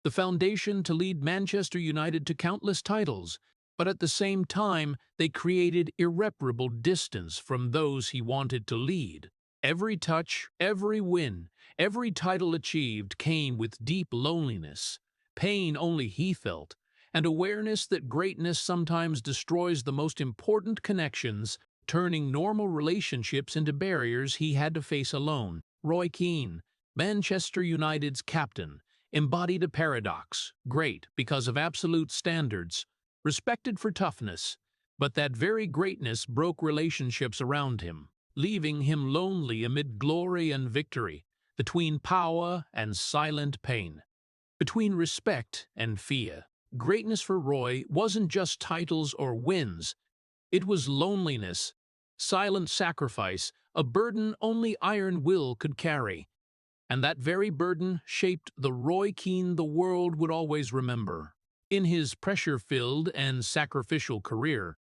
the foundation to lead Manchester United to countless titles, but at the same time they created irreparable distance from those he wanted to lead. Every touch, every win, every title achieved came with deep loneliness, pain only he felt, and awareness that greatness sometimes destroys the most important connections, turning normal relationships into barriers he had to face alone. Roy Keane, Manchester United's captain, embodied a paradox: great because of absolute standards, respected for toughness, but that very greatness broke relationships around him, leaving him lonely amid glory and victory, between power and silent pain, between respect and fear. Greatness for Roy wasn't just titles or wins. It was loneliness, silent sacrifice, a burden only iron will could carry. And that very burden shaped the Roy Keane the world would always remember. In his pressure-filled and sacrificial career,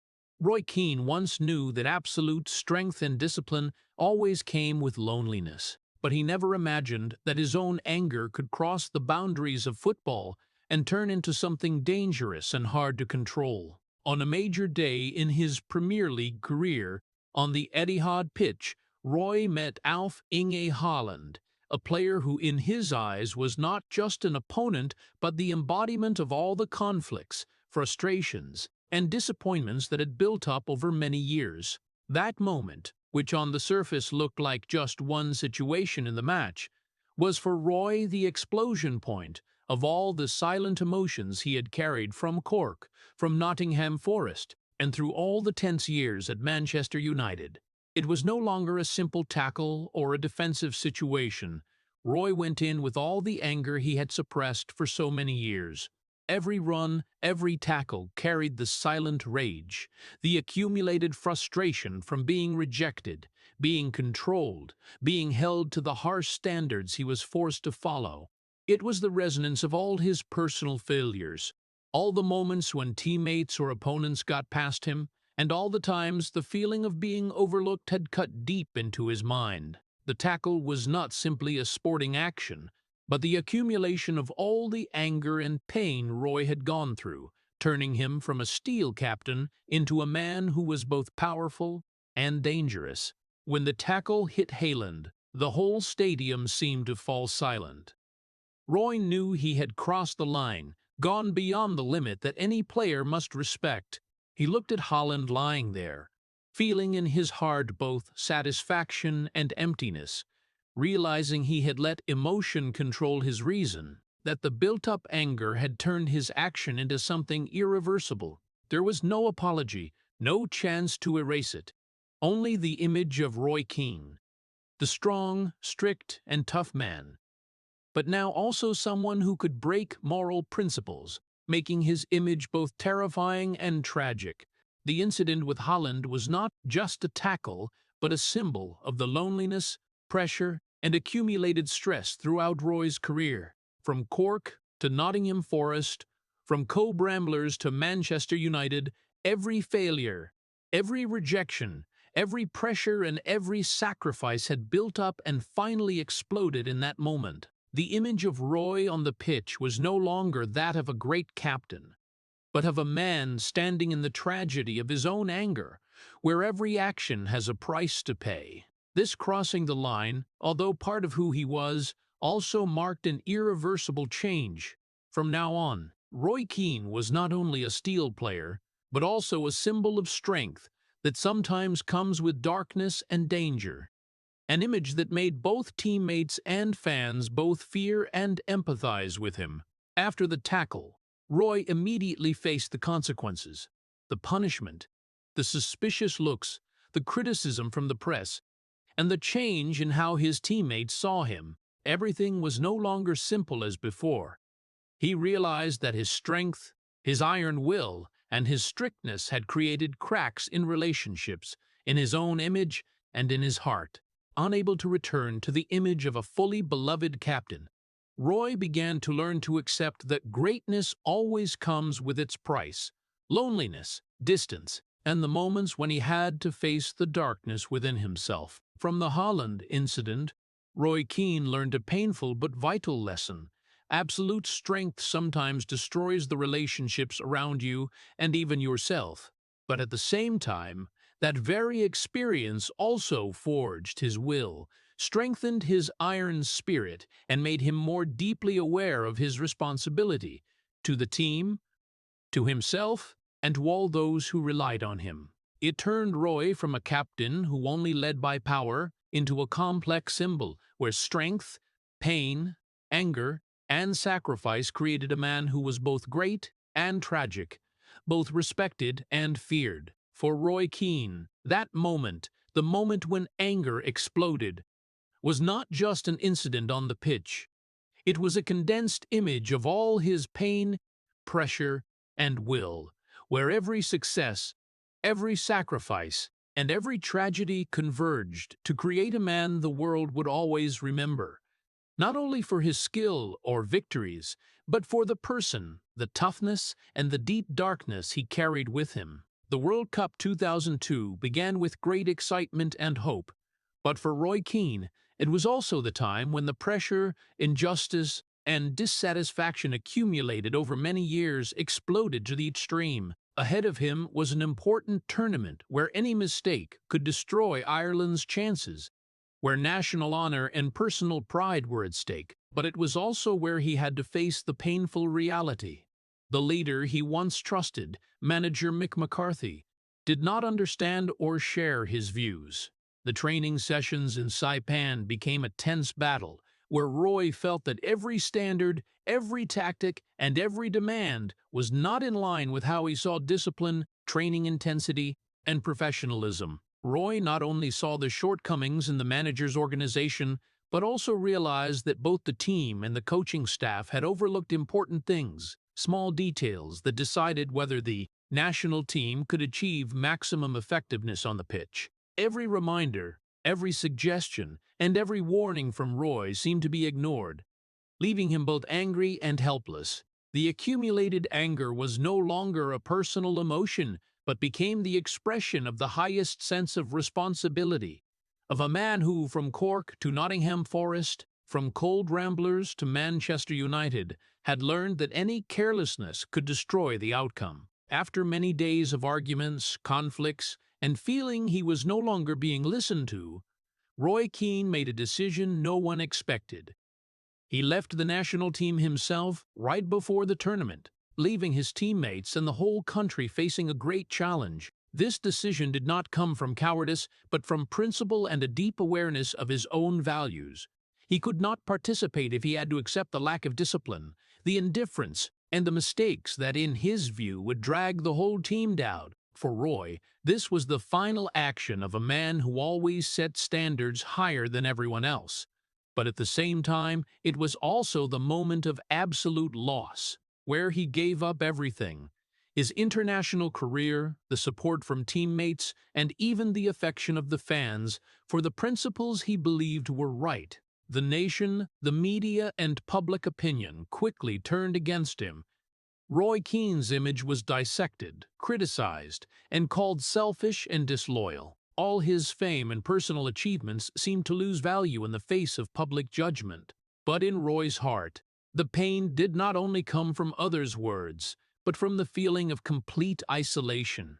Roy Keane once knew that absolute strength and discipline always came with loneliness. But he never imagined that his own anger could cross the boundaries of football and turn into something dangerous and hard to control. On a major day in his Premier League career, on the Etihad pitch, Roy met Inge Haaland, a player who in his eyes was not just an opponent but the embodiment of all the conflicts, frustrations, and disappointments that had built up over many years. That moment, which on the surface looked like just one situation in the match, was for Roy the explosion point of all the silent emotions he had carried from Cork, from Nottingham Forest, and through all the tense years at Manchester United. It was no longer a simple tackle or a defensive situation. Roy went in with all the anger he had suppressed for so many years. Every run, every tackle carried the silent rage, the accumulated frustration from being rejected, being controlled, being held to the harsh standards he was forced to follow. It was the resonance of all his personal failures, all the moments when teammates or opponents got past him, and all the times the feeling of being overlooked had cut deep into his mind. The tackle was not simply a sporting action, but the accumulation of all the anger and pain Roy had gone through, turning him from a steel captain into a man who was both powerful and dangerous. When the tackle hit Haaland, the whole stadium seemed to fall silent. Roy knew he had crossed the line, gone beyond the limit that any player must respect. He looked at Haaland lying there, feeling in his heart both satisfaction and emptiness, realizing he had let emotion control his reason, that the built-up anger had turned his action into something irreversible. There was no apology, no chance to erase it, only the image of Roy Keane, the strong, strict, and tough man, but now also someone who could break moral principles, making his image both terrifying and tragic. The incident with Haaland was not just a tackle, but a symbol of the loneliness, pressure, and accumulated stress throughout Roy's career. From Cork to Nottingham Forest, from Cove Ramblers to Manchester United, every failure, every rejection, every pressure and every sacrifice had built up and finally exploded in that moment. The image of Roy on the pitch was no longer that of a great captain, but of a man standing in the tragedy of his own anger, where every action has a price to pay. This crossing the line, although part of who he was, also marked an irreversible change. From now on, Roy Keane was not only a steel player, but also a symbol of strength that sometimes comes with darkness and danger. An image that made both teammates and fans both fear and empathize with him. After the tackle, Roy immediately faced the consequences, the punishment, the suspicious looks, the criticism from the press, and the change in how his teammates saw him. Everything was no longer simple as before. He realized that his strength, his iron will, and his strictness had created cracks in relationships, in his own image, and in his heart. Unable to return to the image of a fully beloved captain, Roy began to learn to accept that greatness always comes with its price: loneliness, distance, and the moments when he had to face the darkness within himself. From the Haaland incident, Roy Keane learned a painful but vital lesson. Absolute strength sometimes destroys the relationships around you and even yourself. But at the same time, that very experience also forged his will, strengthened his iron spirit, and made him more deeply aware of his responsibility to the team, to himself, and to all those who relied on him. It turned Roy from a captain who only led by power into a complex symbol where strength, pain, anger, and sacrifice created a man who was both great and tragic, both respected and feared. For Roy Keane, that moment, the moment when anger exploded, was not just an incident on the pitch. It was a condensed image of all his pain, pressure, and will, where every success, every sacrifice, and every tragedy converged to create a man the world would always remember, not only for his skill or victories, but for the person, the toughness, and the deep darkness he carried with him. The World Cup 2002 began with great excitement and hope, but for Roy Keane, it was also the time when the pressure, injustice, and dissatisfaction accumulated over many years exploded to the extreme. Ahead of him was an important tournament where any mistake could destroy Ireland's chances, where national honor and personal pride were at stake, but it was also where he had to face the painful reality. The leader he once trusted, manager Mick McCarthy, did not understand or share his views. The training sessions in Saipan became a tense battle, where Roy felt that every standard, every tactic, and every demand was not in line with how he saw discipline, training intensity, and professionalism. Roy not only saw the shortcomings in the manager's organization, but also realized that both the team and the coaching staff had overlooked important things, small details that decided whether the national team could achieve maximum effectiveness on the pitch. Every reminder, every suggestion, and every warning from Roy seemed to be ignored, leaving him both angry and helpless. The accumulated anger was no longer a personal emotion, but became the expression of the highest sense of responsibility, of a man who, from Cork to Nottingham Forest, from cold Ramblers to Manchester United, had learned that any carelessness could destroy the outcome. After many days of arguments, conflicts, and feeling he was no longer being listened to, Roy Keane made a decision no one expected. He left the national team himself right before the tournament, leaving his teammates and the whole country facing a great challenge. This decision did not come from cowardice, but from principle and a deep awareness of his own values. He could not participate if he had to accept the lack of discipline, the indifference, and the mistakes that, in his view, would drag the whole team down. For Roy, this was the final action of a man who always set standards higher than everyone else. But at the same time, it was also the moment of absolute loss, where he gave up everything: his international career, the support from teammates, and even the affection of the fans, for the principles he believed were right. The nation, the media, and public opinion quickly turned against him. Roy Keane's image was dissected, criticized, and called selfish and disloyal. All his fame and personal achievements seemed to lose value in the face of public judgment. But in Roy's heart, the pain did not only come from others' words, but from the feeling of complete isolation,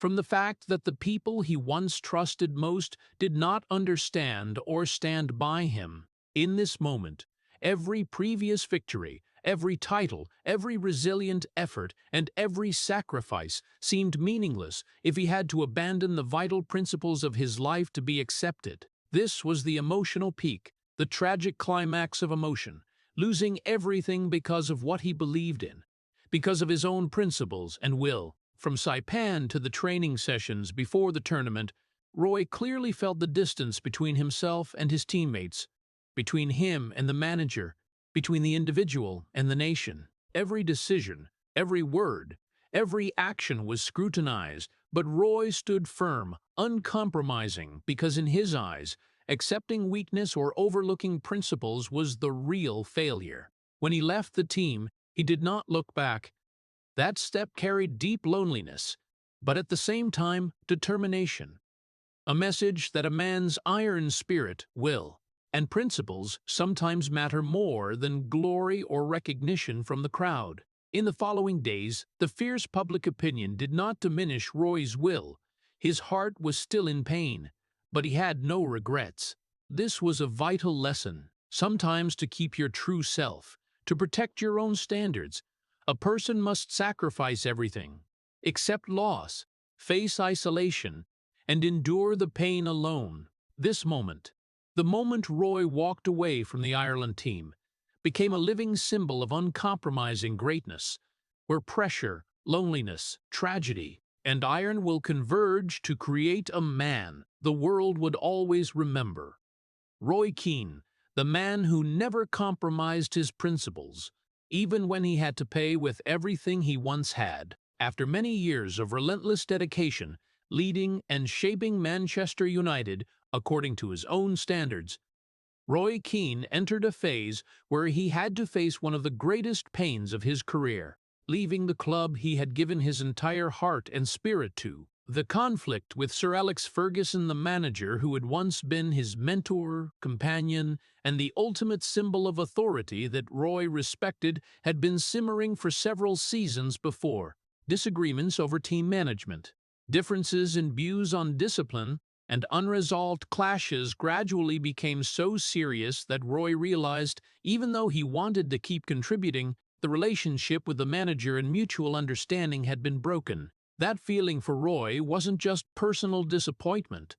from the fact that the people he once trusted most did not understand or stand by him. In this moment, every previous victory, every title, every resilient effort, and every sacrifice seemed meaningless if he had to abandon the vital principles of his life to be accepted. This was the emotional peak, the tragic climax of emotion, losing everything because of what he believed in, because of his own principles and will. From Saipan to the training sessions before the tournament, Roy clearly felt the distance between himself and his teammates, between him and the manager, between the individual and the nation. Every decision, every word, every action was scrutinized, but Roy stood firm, uncompromising, because in his eyes, accepting weakness or overlooking principles was the real failure. When he left the team, he did not look back. That step carried deep loneliness, but at the same time, determination. A message that a man's iron spirit, will, and principles sometimes matter more than glory or recognition from the crowd. In the following days, the fierce public opinion did not diminish Roy's will. His heart was still in pain, but he had no regrets. This was a vital lesson. Sometimes, to keep your true self, to protect your own standards, a person must sacrifice everything, accept loss, face isolation, and endure the pain alone. This moment, the moment Roy walked away from the Ireland team, became a living symbol of uncompromising greatness, where pressure, loneliness, tragedy, and iron will converge to create a man the world would always remember. Roy Keane, the man who never compromised his principles, even when he had to pay with everything he once had. After many years of relentless dedication, leading and shaping Manchester United according to his own standards, Roy Keane entered a phase where he had to face one of the greatest pains of his career, leaving the club he had given his entire heart and spirit to. The conflict with Sir Alex Ferguson, the manager who had once been his mentor, companion, and the ultimate symbol of authority that Roy respected, had been simmering for several seasons before. Disagreements over team management, differences in views on discipline, and unresolved clashes gradually became so serious that Roy realized, even though he wanted to keep contributing, the relationship with the manager and mutual understanding had been broken. That feeling for Roy wasn't just personal disappointment.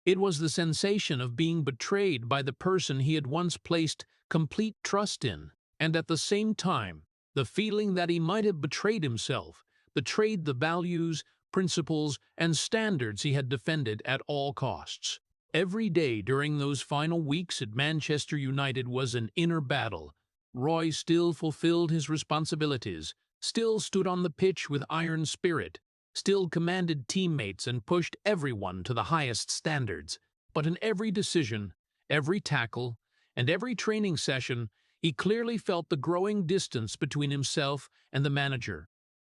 It was the sensation of being betrayed by the person he had once placed complete trust in, and at the same time, the feeling that he might have betrayed himself, betrayed the values, principles, and standards he had defended at all costs. Every day during those final weeks at Manchester United was an inner battle. Roy still fulfilled his responsibilities, still stood on the pitch with iron spirit, still commanded teammates and pushed everyone to the highest standards. But in every decision, every tackle, and every training session, he clearly felt the growing distance between himself and the manager,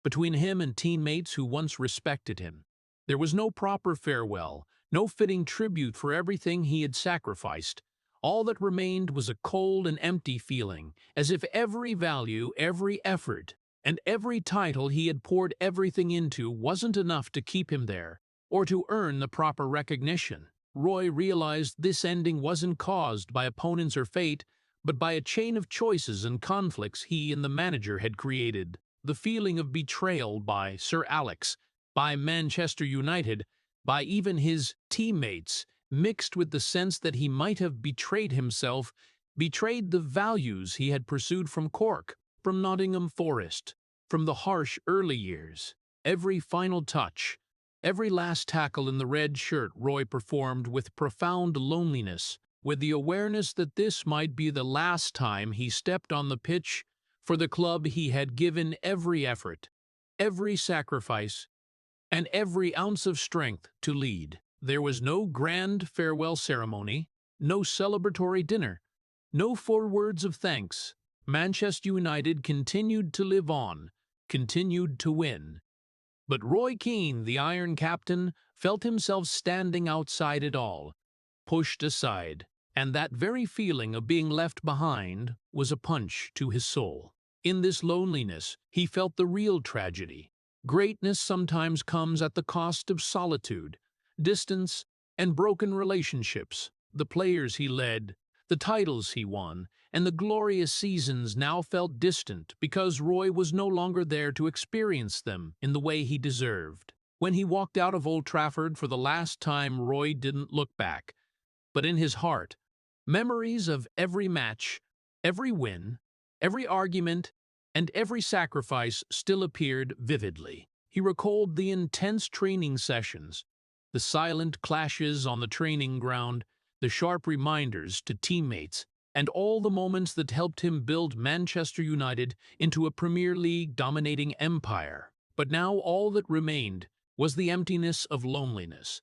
between him and teammates who once respected him. There was no proper farewell, no fitting tribute for everything he had sacrificed. All that remained was a cold and empty feeling, as if every value, every effort, and every title he had poured everything into wasn't enough to keep him there, or to earn the proper recognition. Roy realized this ending wasn't caused by opponents or fate, but by a chain of choices and conflicts he and the manager had created. The feeling of betrayal by Sir Alex, by Manchester United, by even his teammates, mixed with the sense that he might have betrayed himself, betrayed the values he had pursued from Cork, from Nottingham Forest, from the harsh early years. Every final touch, every last tackle in the red shirt Roy performed with profound loneliness, with the awareness that this might be the last time he stepped on the pitch for the club he had given every effort, every sacrifice, and every ounce of strength to lead. There was no grand farewell ceremony, no celebratory dinner, no 4 words of thanks. Manchester United continued to live on, continued to win. But Roy Keane, the Iron Captain, felt himself standing outside it all, pushed aside, and that very feeling of being left behind was a punch to his soul. In this loneliness, he felt the real tragedy. Greatness sometimes comes at the cost of solitude, distance, and broken relationships. The players he led, the titles he won, and the glorious seasons now felt distant because Roy was no longer there to experience them in the way he deserved. When he walked out of Old Trafford for the last time, Roy didn't look back, but in his heart, memories of every match, every win, every argument, and every sacrifice still appeared vividly. He recalled the intense training sessions, the silent clashes on the training ground, the sharp reminders to teammates, and all the moments that helped him build Manchester United into a Premier League dominating empire. But now all that remained was the emptiness of loneliness,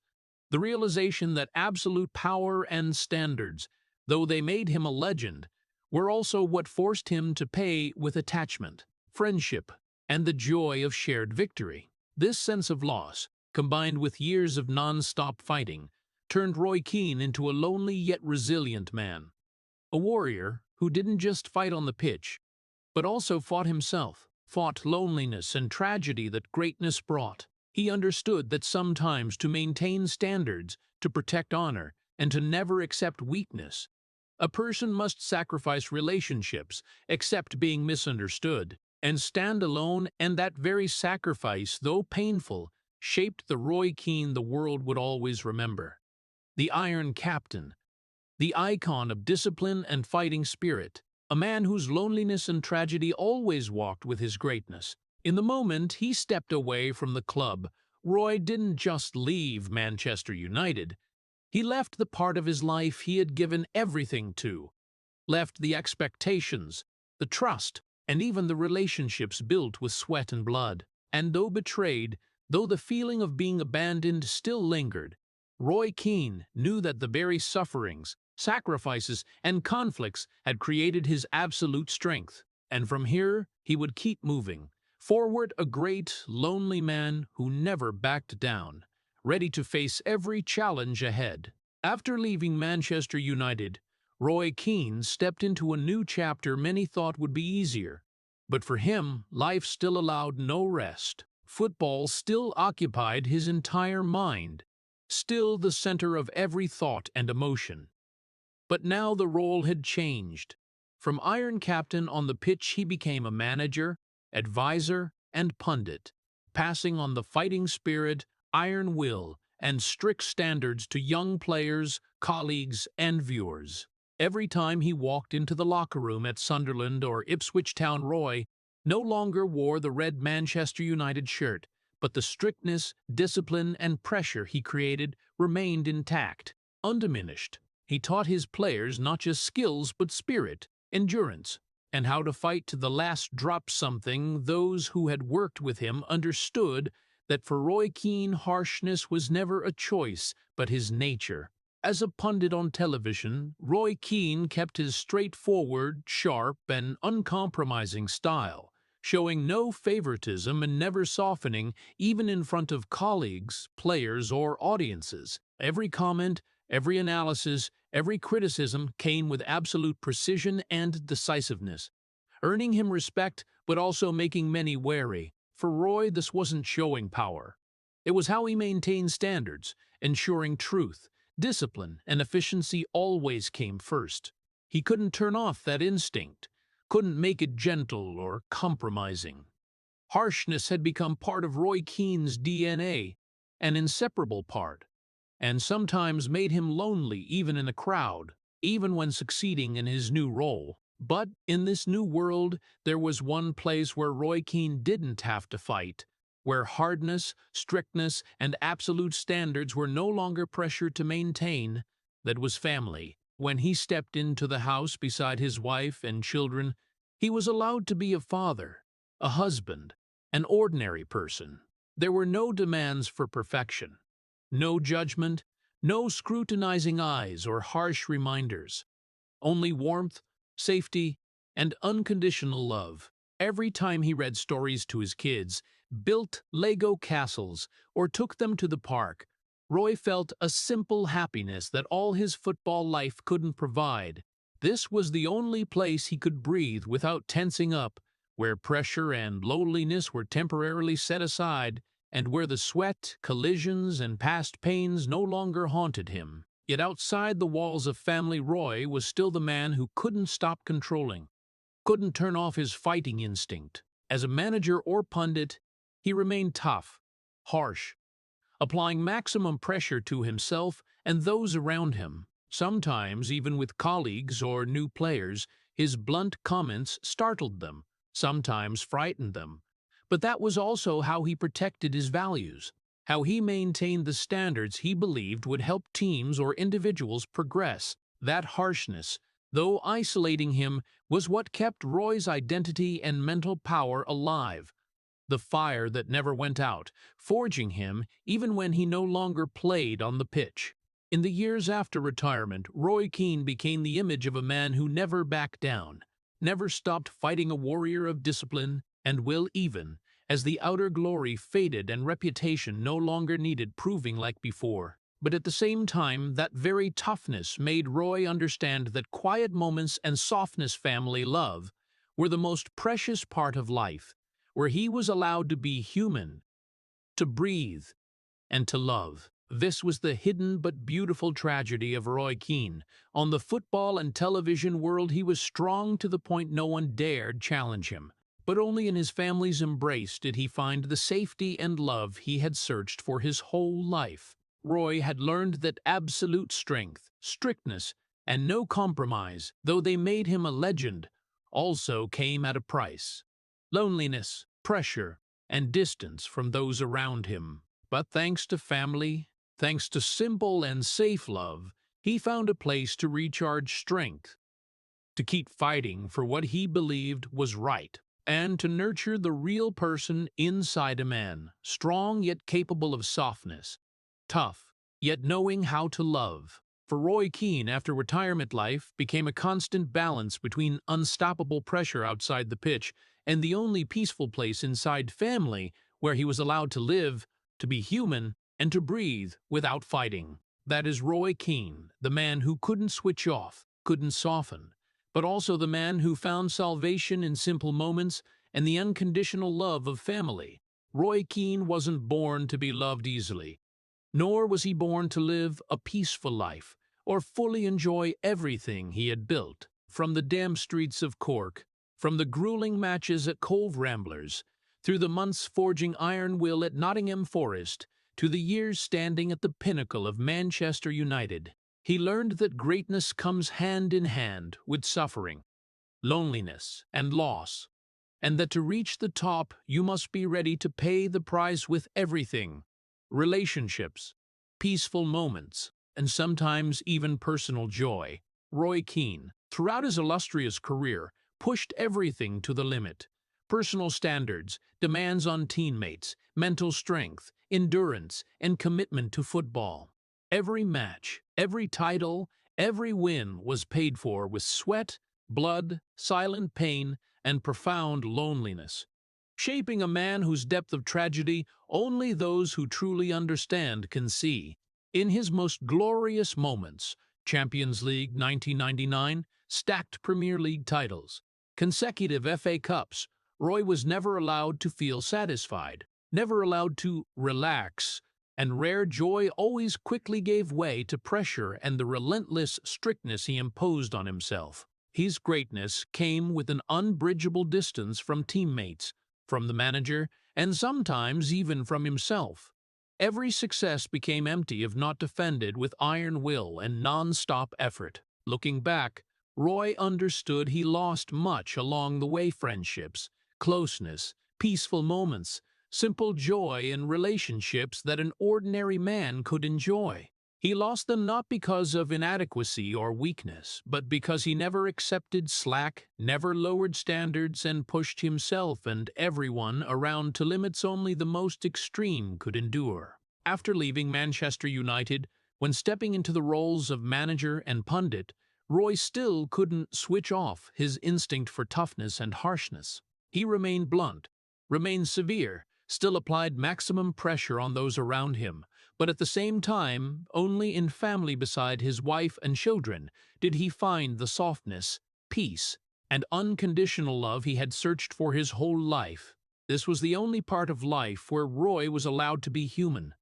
the realization that absolute power and standards, though they made him a legend, were also what forced him to pay with attachment, friendship, and the joy of shared victory. This sense of loss, combined with years of non-stop fighting, turned Roy Keane into a lonely yet resilient man. A warrior who didn't just fight on the pitch, but also fought himself, fought loneliness and tragedy that greatness brought. He understood that sometimes to maintain standards, to protect honor, and to never accept weakness, a person must sacrifice relationships, accept being misunderstood, and stand alone, and that very sacrifice, though painful, shaped the Roy Keane the world would always remember. The Iron Captain, the icon of discipline and fighting spirit, a man whose loneliness and tragedy always walked with his greatness. In the moment he stepped away from the club, Roy didn't just leave Manchester United. He left the part of his life he had given everything to, left the expectations, the trust, and even the relationships built with sweat and blood. And though betrayed, though the feeling of being abandoned still lingered, Roy Keane knew that the very sufferings, sacrifices, and conflicts had created his absolute strength. And from here, he would keep moving, forward, a great, lonely man who never backed down, ready to face every challenge ahead. After leaving Manchester United, Roy Keane stepped into a new chapter many thought would be easier. But for him, life still allowed no rest. Football still occupied his entire mind, still the center of every thought and emotion. But now the role had changed. From Iron Captain on the pitch, he became a manager, advisor, and pundit, passing on the fighting spirit, iron will, and strict standards to young players, colleagues, and viewers. Every time he walked into the locker room at Sunderland or Ipswich Town, Roy no longer wore the red Manchester United shirt, but the strictness, discipline, and pressure he created remained intact, undiminished. He taught his players not just skills but spirit, endurance, and how to fight to the last drop. Something those who had worked with him understood, that for Roy Keane harshness was never a choice but his nature. As a pundit on television, Roy Keane kept his straightforward, sharp, and uncompromising style, showing no favoritism and never softening, even in front of colleagues, players, or audiences. Every comment, every analysis, every criticism came with absolute precision and decisiveness, earning him respect but also making many wary. For Roy, this wasn't showing power. It was how he maintained standards, ensuring truth, discipline, and efficiency always came first. He couldn't turn off that instinct, couldn't make it gentle or compromising. Harshness had become part of Roy Keane's DNA, an inseparable part, and sometimes made him lonely even in a crowd, even when succeeding in his new role. But in this new world, there was one place where Roy Keane didn't have to fight, where hardness, strictness, and absolute standards were no longer pressure to maintain. That was family. When he stepped into the house beside his wife and children, he was allowed to be a father, a husband, an ordinary person. There were no demands for perfection, no judgment, no scrutinizing eyes or harsh reminders. Only warmth, safety, and unconditional love. Every time he read stories to his kids, built Lego castles, or took them to the park, Roy felt a simple happiness that all his football life couldn't provide. This was the only place he could breathe without tensing up, where pressure and loneliness were temporarily set aside, and where the sweat, collisions, and past pains no longer haunted him. Yet outside the walls of family, Roy was still the man who couldn't stop controlling, couldn't turn off his fighting instinct. As a manager or pundit, he remained tough, harsh, applying maximum pressure to himself and those around him. Sometimes, even with colleagues or new players, his blunt comments startled them, sometimes frightened them. But that was also how he protected his values, how he maintained the standards he believed would help teams or individuals progress. That harshness, though isolating him, was what kept Roy's identity and mental power alive, the fire that never went out, forging him even when he no longer played on the pitch. In the years after retirement, Roy Keane became the image of a man who never backed down, never stopped fighting, a warrior of discipline and will, even as the outer glory faded and reputation no longer needed proving like before. But at the same time, that very toughness made Roy understand that quiet moments and softness, family love, were the most precious part of life, where he was allowed to be human, to breathe, and to love. This was the hidden but beautiful tragedy of Roy Keane. On the football and television world, he was strong to the point no one dared challenge him. But only in his family's embrace did he find the safety and love he had searched for his whole life. Roy had learned that absolute strength, strictness, and no compromise, though they made him a legend, also came at a price: loneliness, pressure, and distance from those around him. But thanks to family, thanks to simple and safe love, he found a place to recharge strength, to keep fighting for what he believed was right, and to nurture the real person inside a man, strong yet capable of softness, tough yet knowing how to love. For Roy Keane, after retirement, life became a constant balance between unstoppable pressure outside the pitch and the only peaceful place inside family, where he was allowed to live, to be human, and to breathe without fighting. That is Roy Keane, the man who couldn't switch off, couldn't soften, but also the man who found salvation in simple moments and the unconditional love of family. Roy Keane wasn't born to be loved easily, nor was he born to live a peaceful life or fully enjoy everything he had built. From the damp streets of Cork, from the grueling matches at Cove Ramblers, through the months forging iron will at Nottingham Forest, to the years standing at the pinnacle of Manchester United, he learned that greatness comes hand in hand with suffering, loneliness, and loss, and that to reach the top you must be ready to pay the price with everything: relationships, peaceful moments, and sometimes even personal joy. Roy Keane, throughout his illustrious career, pushed everything to the limit: personal standards, demands on teammates, mental strength, endurance, and commitment to football. Every match, every title, every win was paid for with sweat, blood, silent pain, and profound loneliness, shaping a man whose depth of tragedy only those who truly understand can see. In his most glorious moments, Champions League 1999, stacked Premier League titles, consecutive FA Cups, Roy was never allowed to feel satisfied, never allowed to relax, and rare joy always quickly gave way to pressure and the relentless strictness he imposed on himself. His greatness came with an unbridgeable distance from teammates, from the manager, and sometimes even from himself. Every success became empty if not defended with iron will and non-stop effort. Looking back, Roy understood he lost much along the way: friendships, closeness, peaceful moments, simple joy in relationships that an ordinary man could enjoy. He lost them not because of inadequacy or weakness, but because he never accepted slack, never lowered standards, and pushed himself and everyone around to limits only the most extreme could endure. After leaving Manchester United, when stepping into the roles of manager and pundit, Roy still couldn't switch off his instinct for toughness and harshness. He remained blunt, remained severe, still applied maximum pressure on those around him, but at the same time, only in family beside his wife and children did he find the softness, peace, and unconditional love he had searched for his whole life. This was the only part of life where Roy was allowed to be human,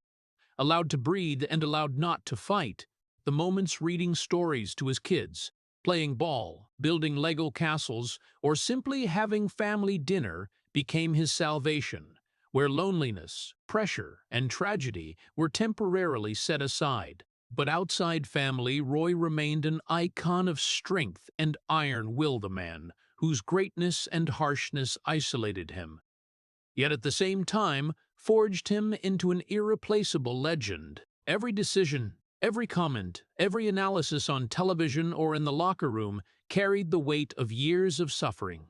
allowed to breathe and allowed not to fight. The moments reading stories to his kids, playing ball, building Lego castles, or simply having family dinner became his salvation, where loneliness, pressure, and tragedy were temporarily set aside. But outside family, Roy remained an icon of strength and iron will, the man whose greatness and harshness isolated him, yet at the same time forged him into an irreplaceable legend. Every decision, every comment, every analysis on television or in the locker room carried the weight of years of suffering,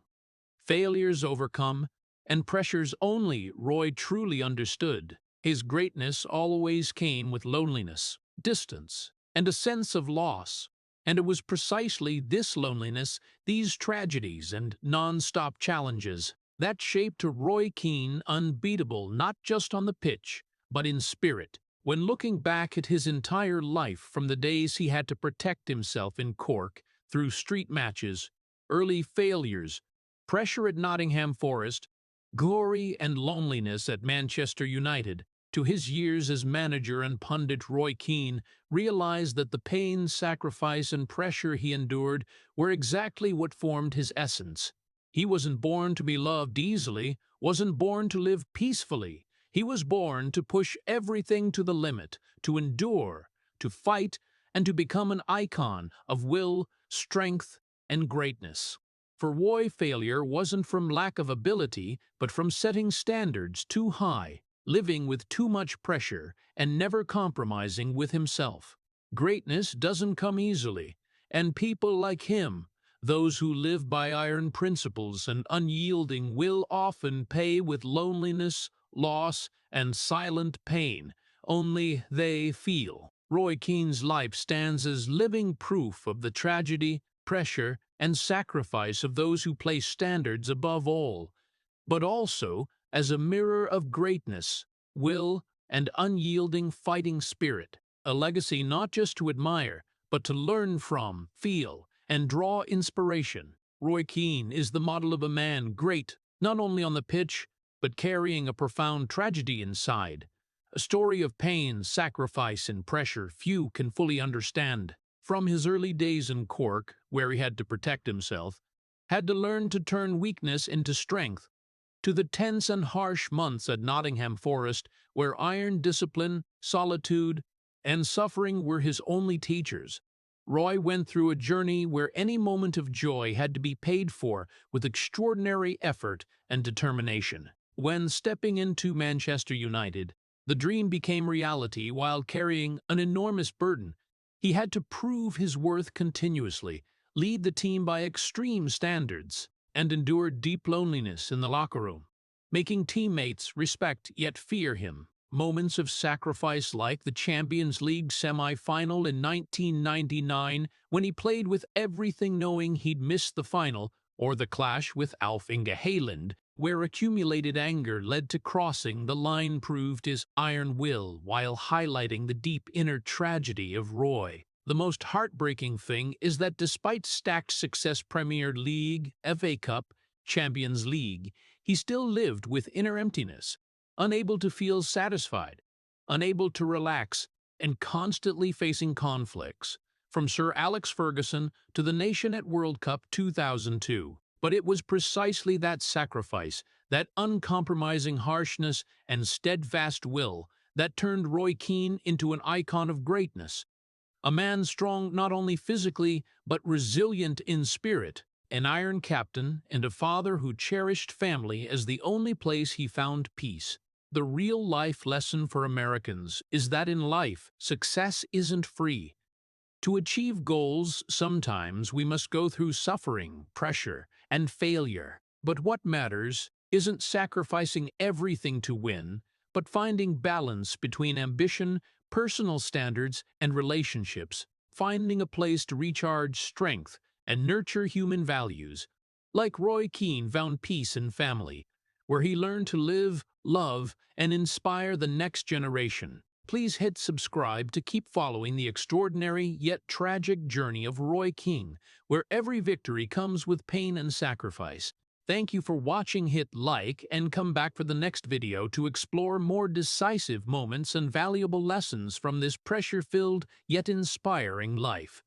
failures overcome, and pressures only Roy truly understood. His greatness always came with loneliness, distance, and a sense of loss. And it was precisely this loneliness, these tragedies and non-stop challenges, that shaped Roy Keane unbeatable not just on the pitch, but in spirit. When looking back at his entire life, from the days he had to protect himself in Cork, through street matches, early failures, pressure at Nottingham Forest, glory and loneliness at Manchester United, to his years as manager and pundit, Roy Keane realized that the pain, sacrifice, and pressure he endured were exactly what formed his essence. He wasn't born to be loved easily, wasn't born to live peacefully. He was born to push everything to the limit, to endure, to fight, and to become an icon of will, strength, and greatness. For Roy, failure wasn't from lack of ability, but from setting standards too high, living with too much pressure, and never compromising with himself. Greatness doesn't come easily, and people like him, those who live by iron principles and unyielding will, often pay with loneliness, loss, and silent pain only they feel. Roy Keane's life stands as living proof of the tragedy, pressure, and sacrifice of those who place standards above all, but also as a mirror of greatness, will, and unyielding fighting spirit, a legacy not just to admire, but to learn from, feel, and draw inspiration. Roy Keane is the model of a man great not only on the pitch, but carrying a profound tragedy inside, a story of pain, sacrifice, and pressure few can fully understand. From his early days in Cork, where he had to protect himself, had to learn to turn weakness into strength, to the tense and harsh months at Nottingham Forest, where iron discipline, solitude, and suffering were his only teachers, Roy went through a journey where any moment of joy had to be paid for with extraordinary effort and determination. When stepping into Manchester United, the dream became reality while carrying an enormous burden. He had to prove his worth continuously, lead the team by extreme standards, and endure deep loneliness in the locker room, making teammates respect yet fear him. Moments of sacrifice like the Champions League semi-final in 1999 when he played with everything knowing he'd missed the final, or the clash with Alf Inge Haaland, where accumulated anger led to crossing the line proved his iron will while highlighting the deep inner tragedy of Roy. The most heartbreaking thing is that despite stacked success Premier League, FA Cup, Champions League, he still lived with inner emptiness, unable to feel satisfied, unable to relax, and constantly facing conflicts, from Sir Alex Ferguson to the nation at World Cup 2002. But it was precisely that sacrifice, that uncompromising harshness and steadfast will, that turned Roy Keane into an icon of greatness. A man strong not only physically, but resilient in spirit, an iron captain, and a father who cherished family as the only place he found peace. The real-life lesson for Americans is that in life, success isn't free. To achieve goals, sometimes we must go through suffering, pressure, and failure. But what matters isn't sacrificing everything to win, but finding balance between ambition, personal standards, and relationships, finding a place to recharge strength and nurture human values. Like Roy Keane found peace in family, where he learned to live, love, and inspire the next generation. Please hit subscribe to keep following the extraordinary yet tragic journey of Roy Keane, where every victory comes with pain and sacrifice. Thank you for watching. Hit like and come back for the next video to explore more decisive moments and valuable lessons from this pressure-filled yet inspiring life.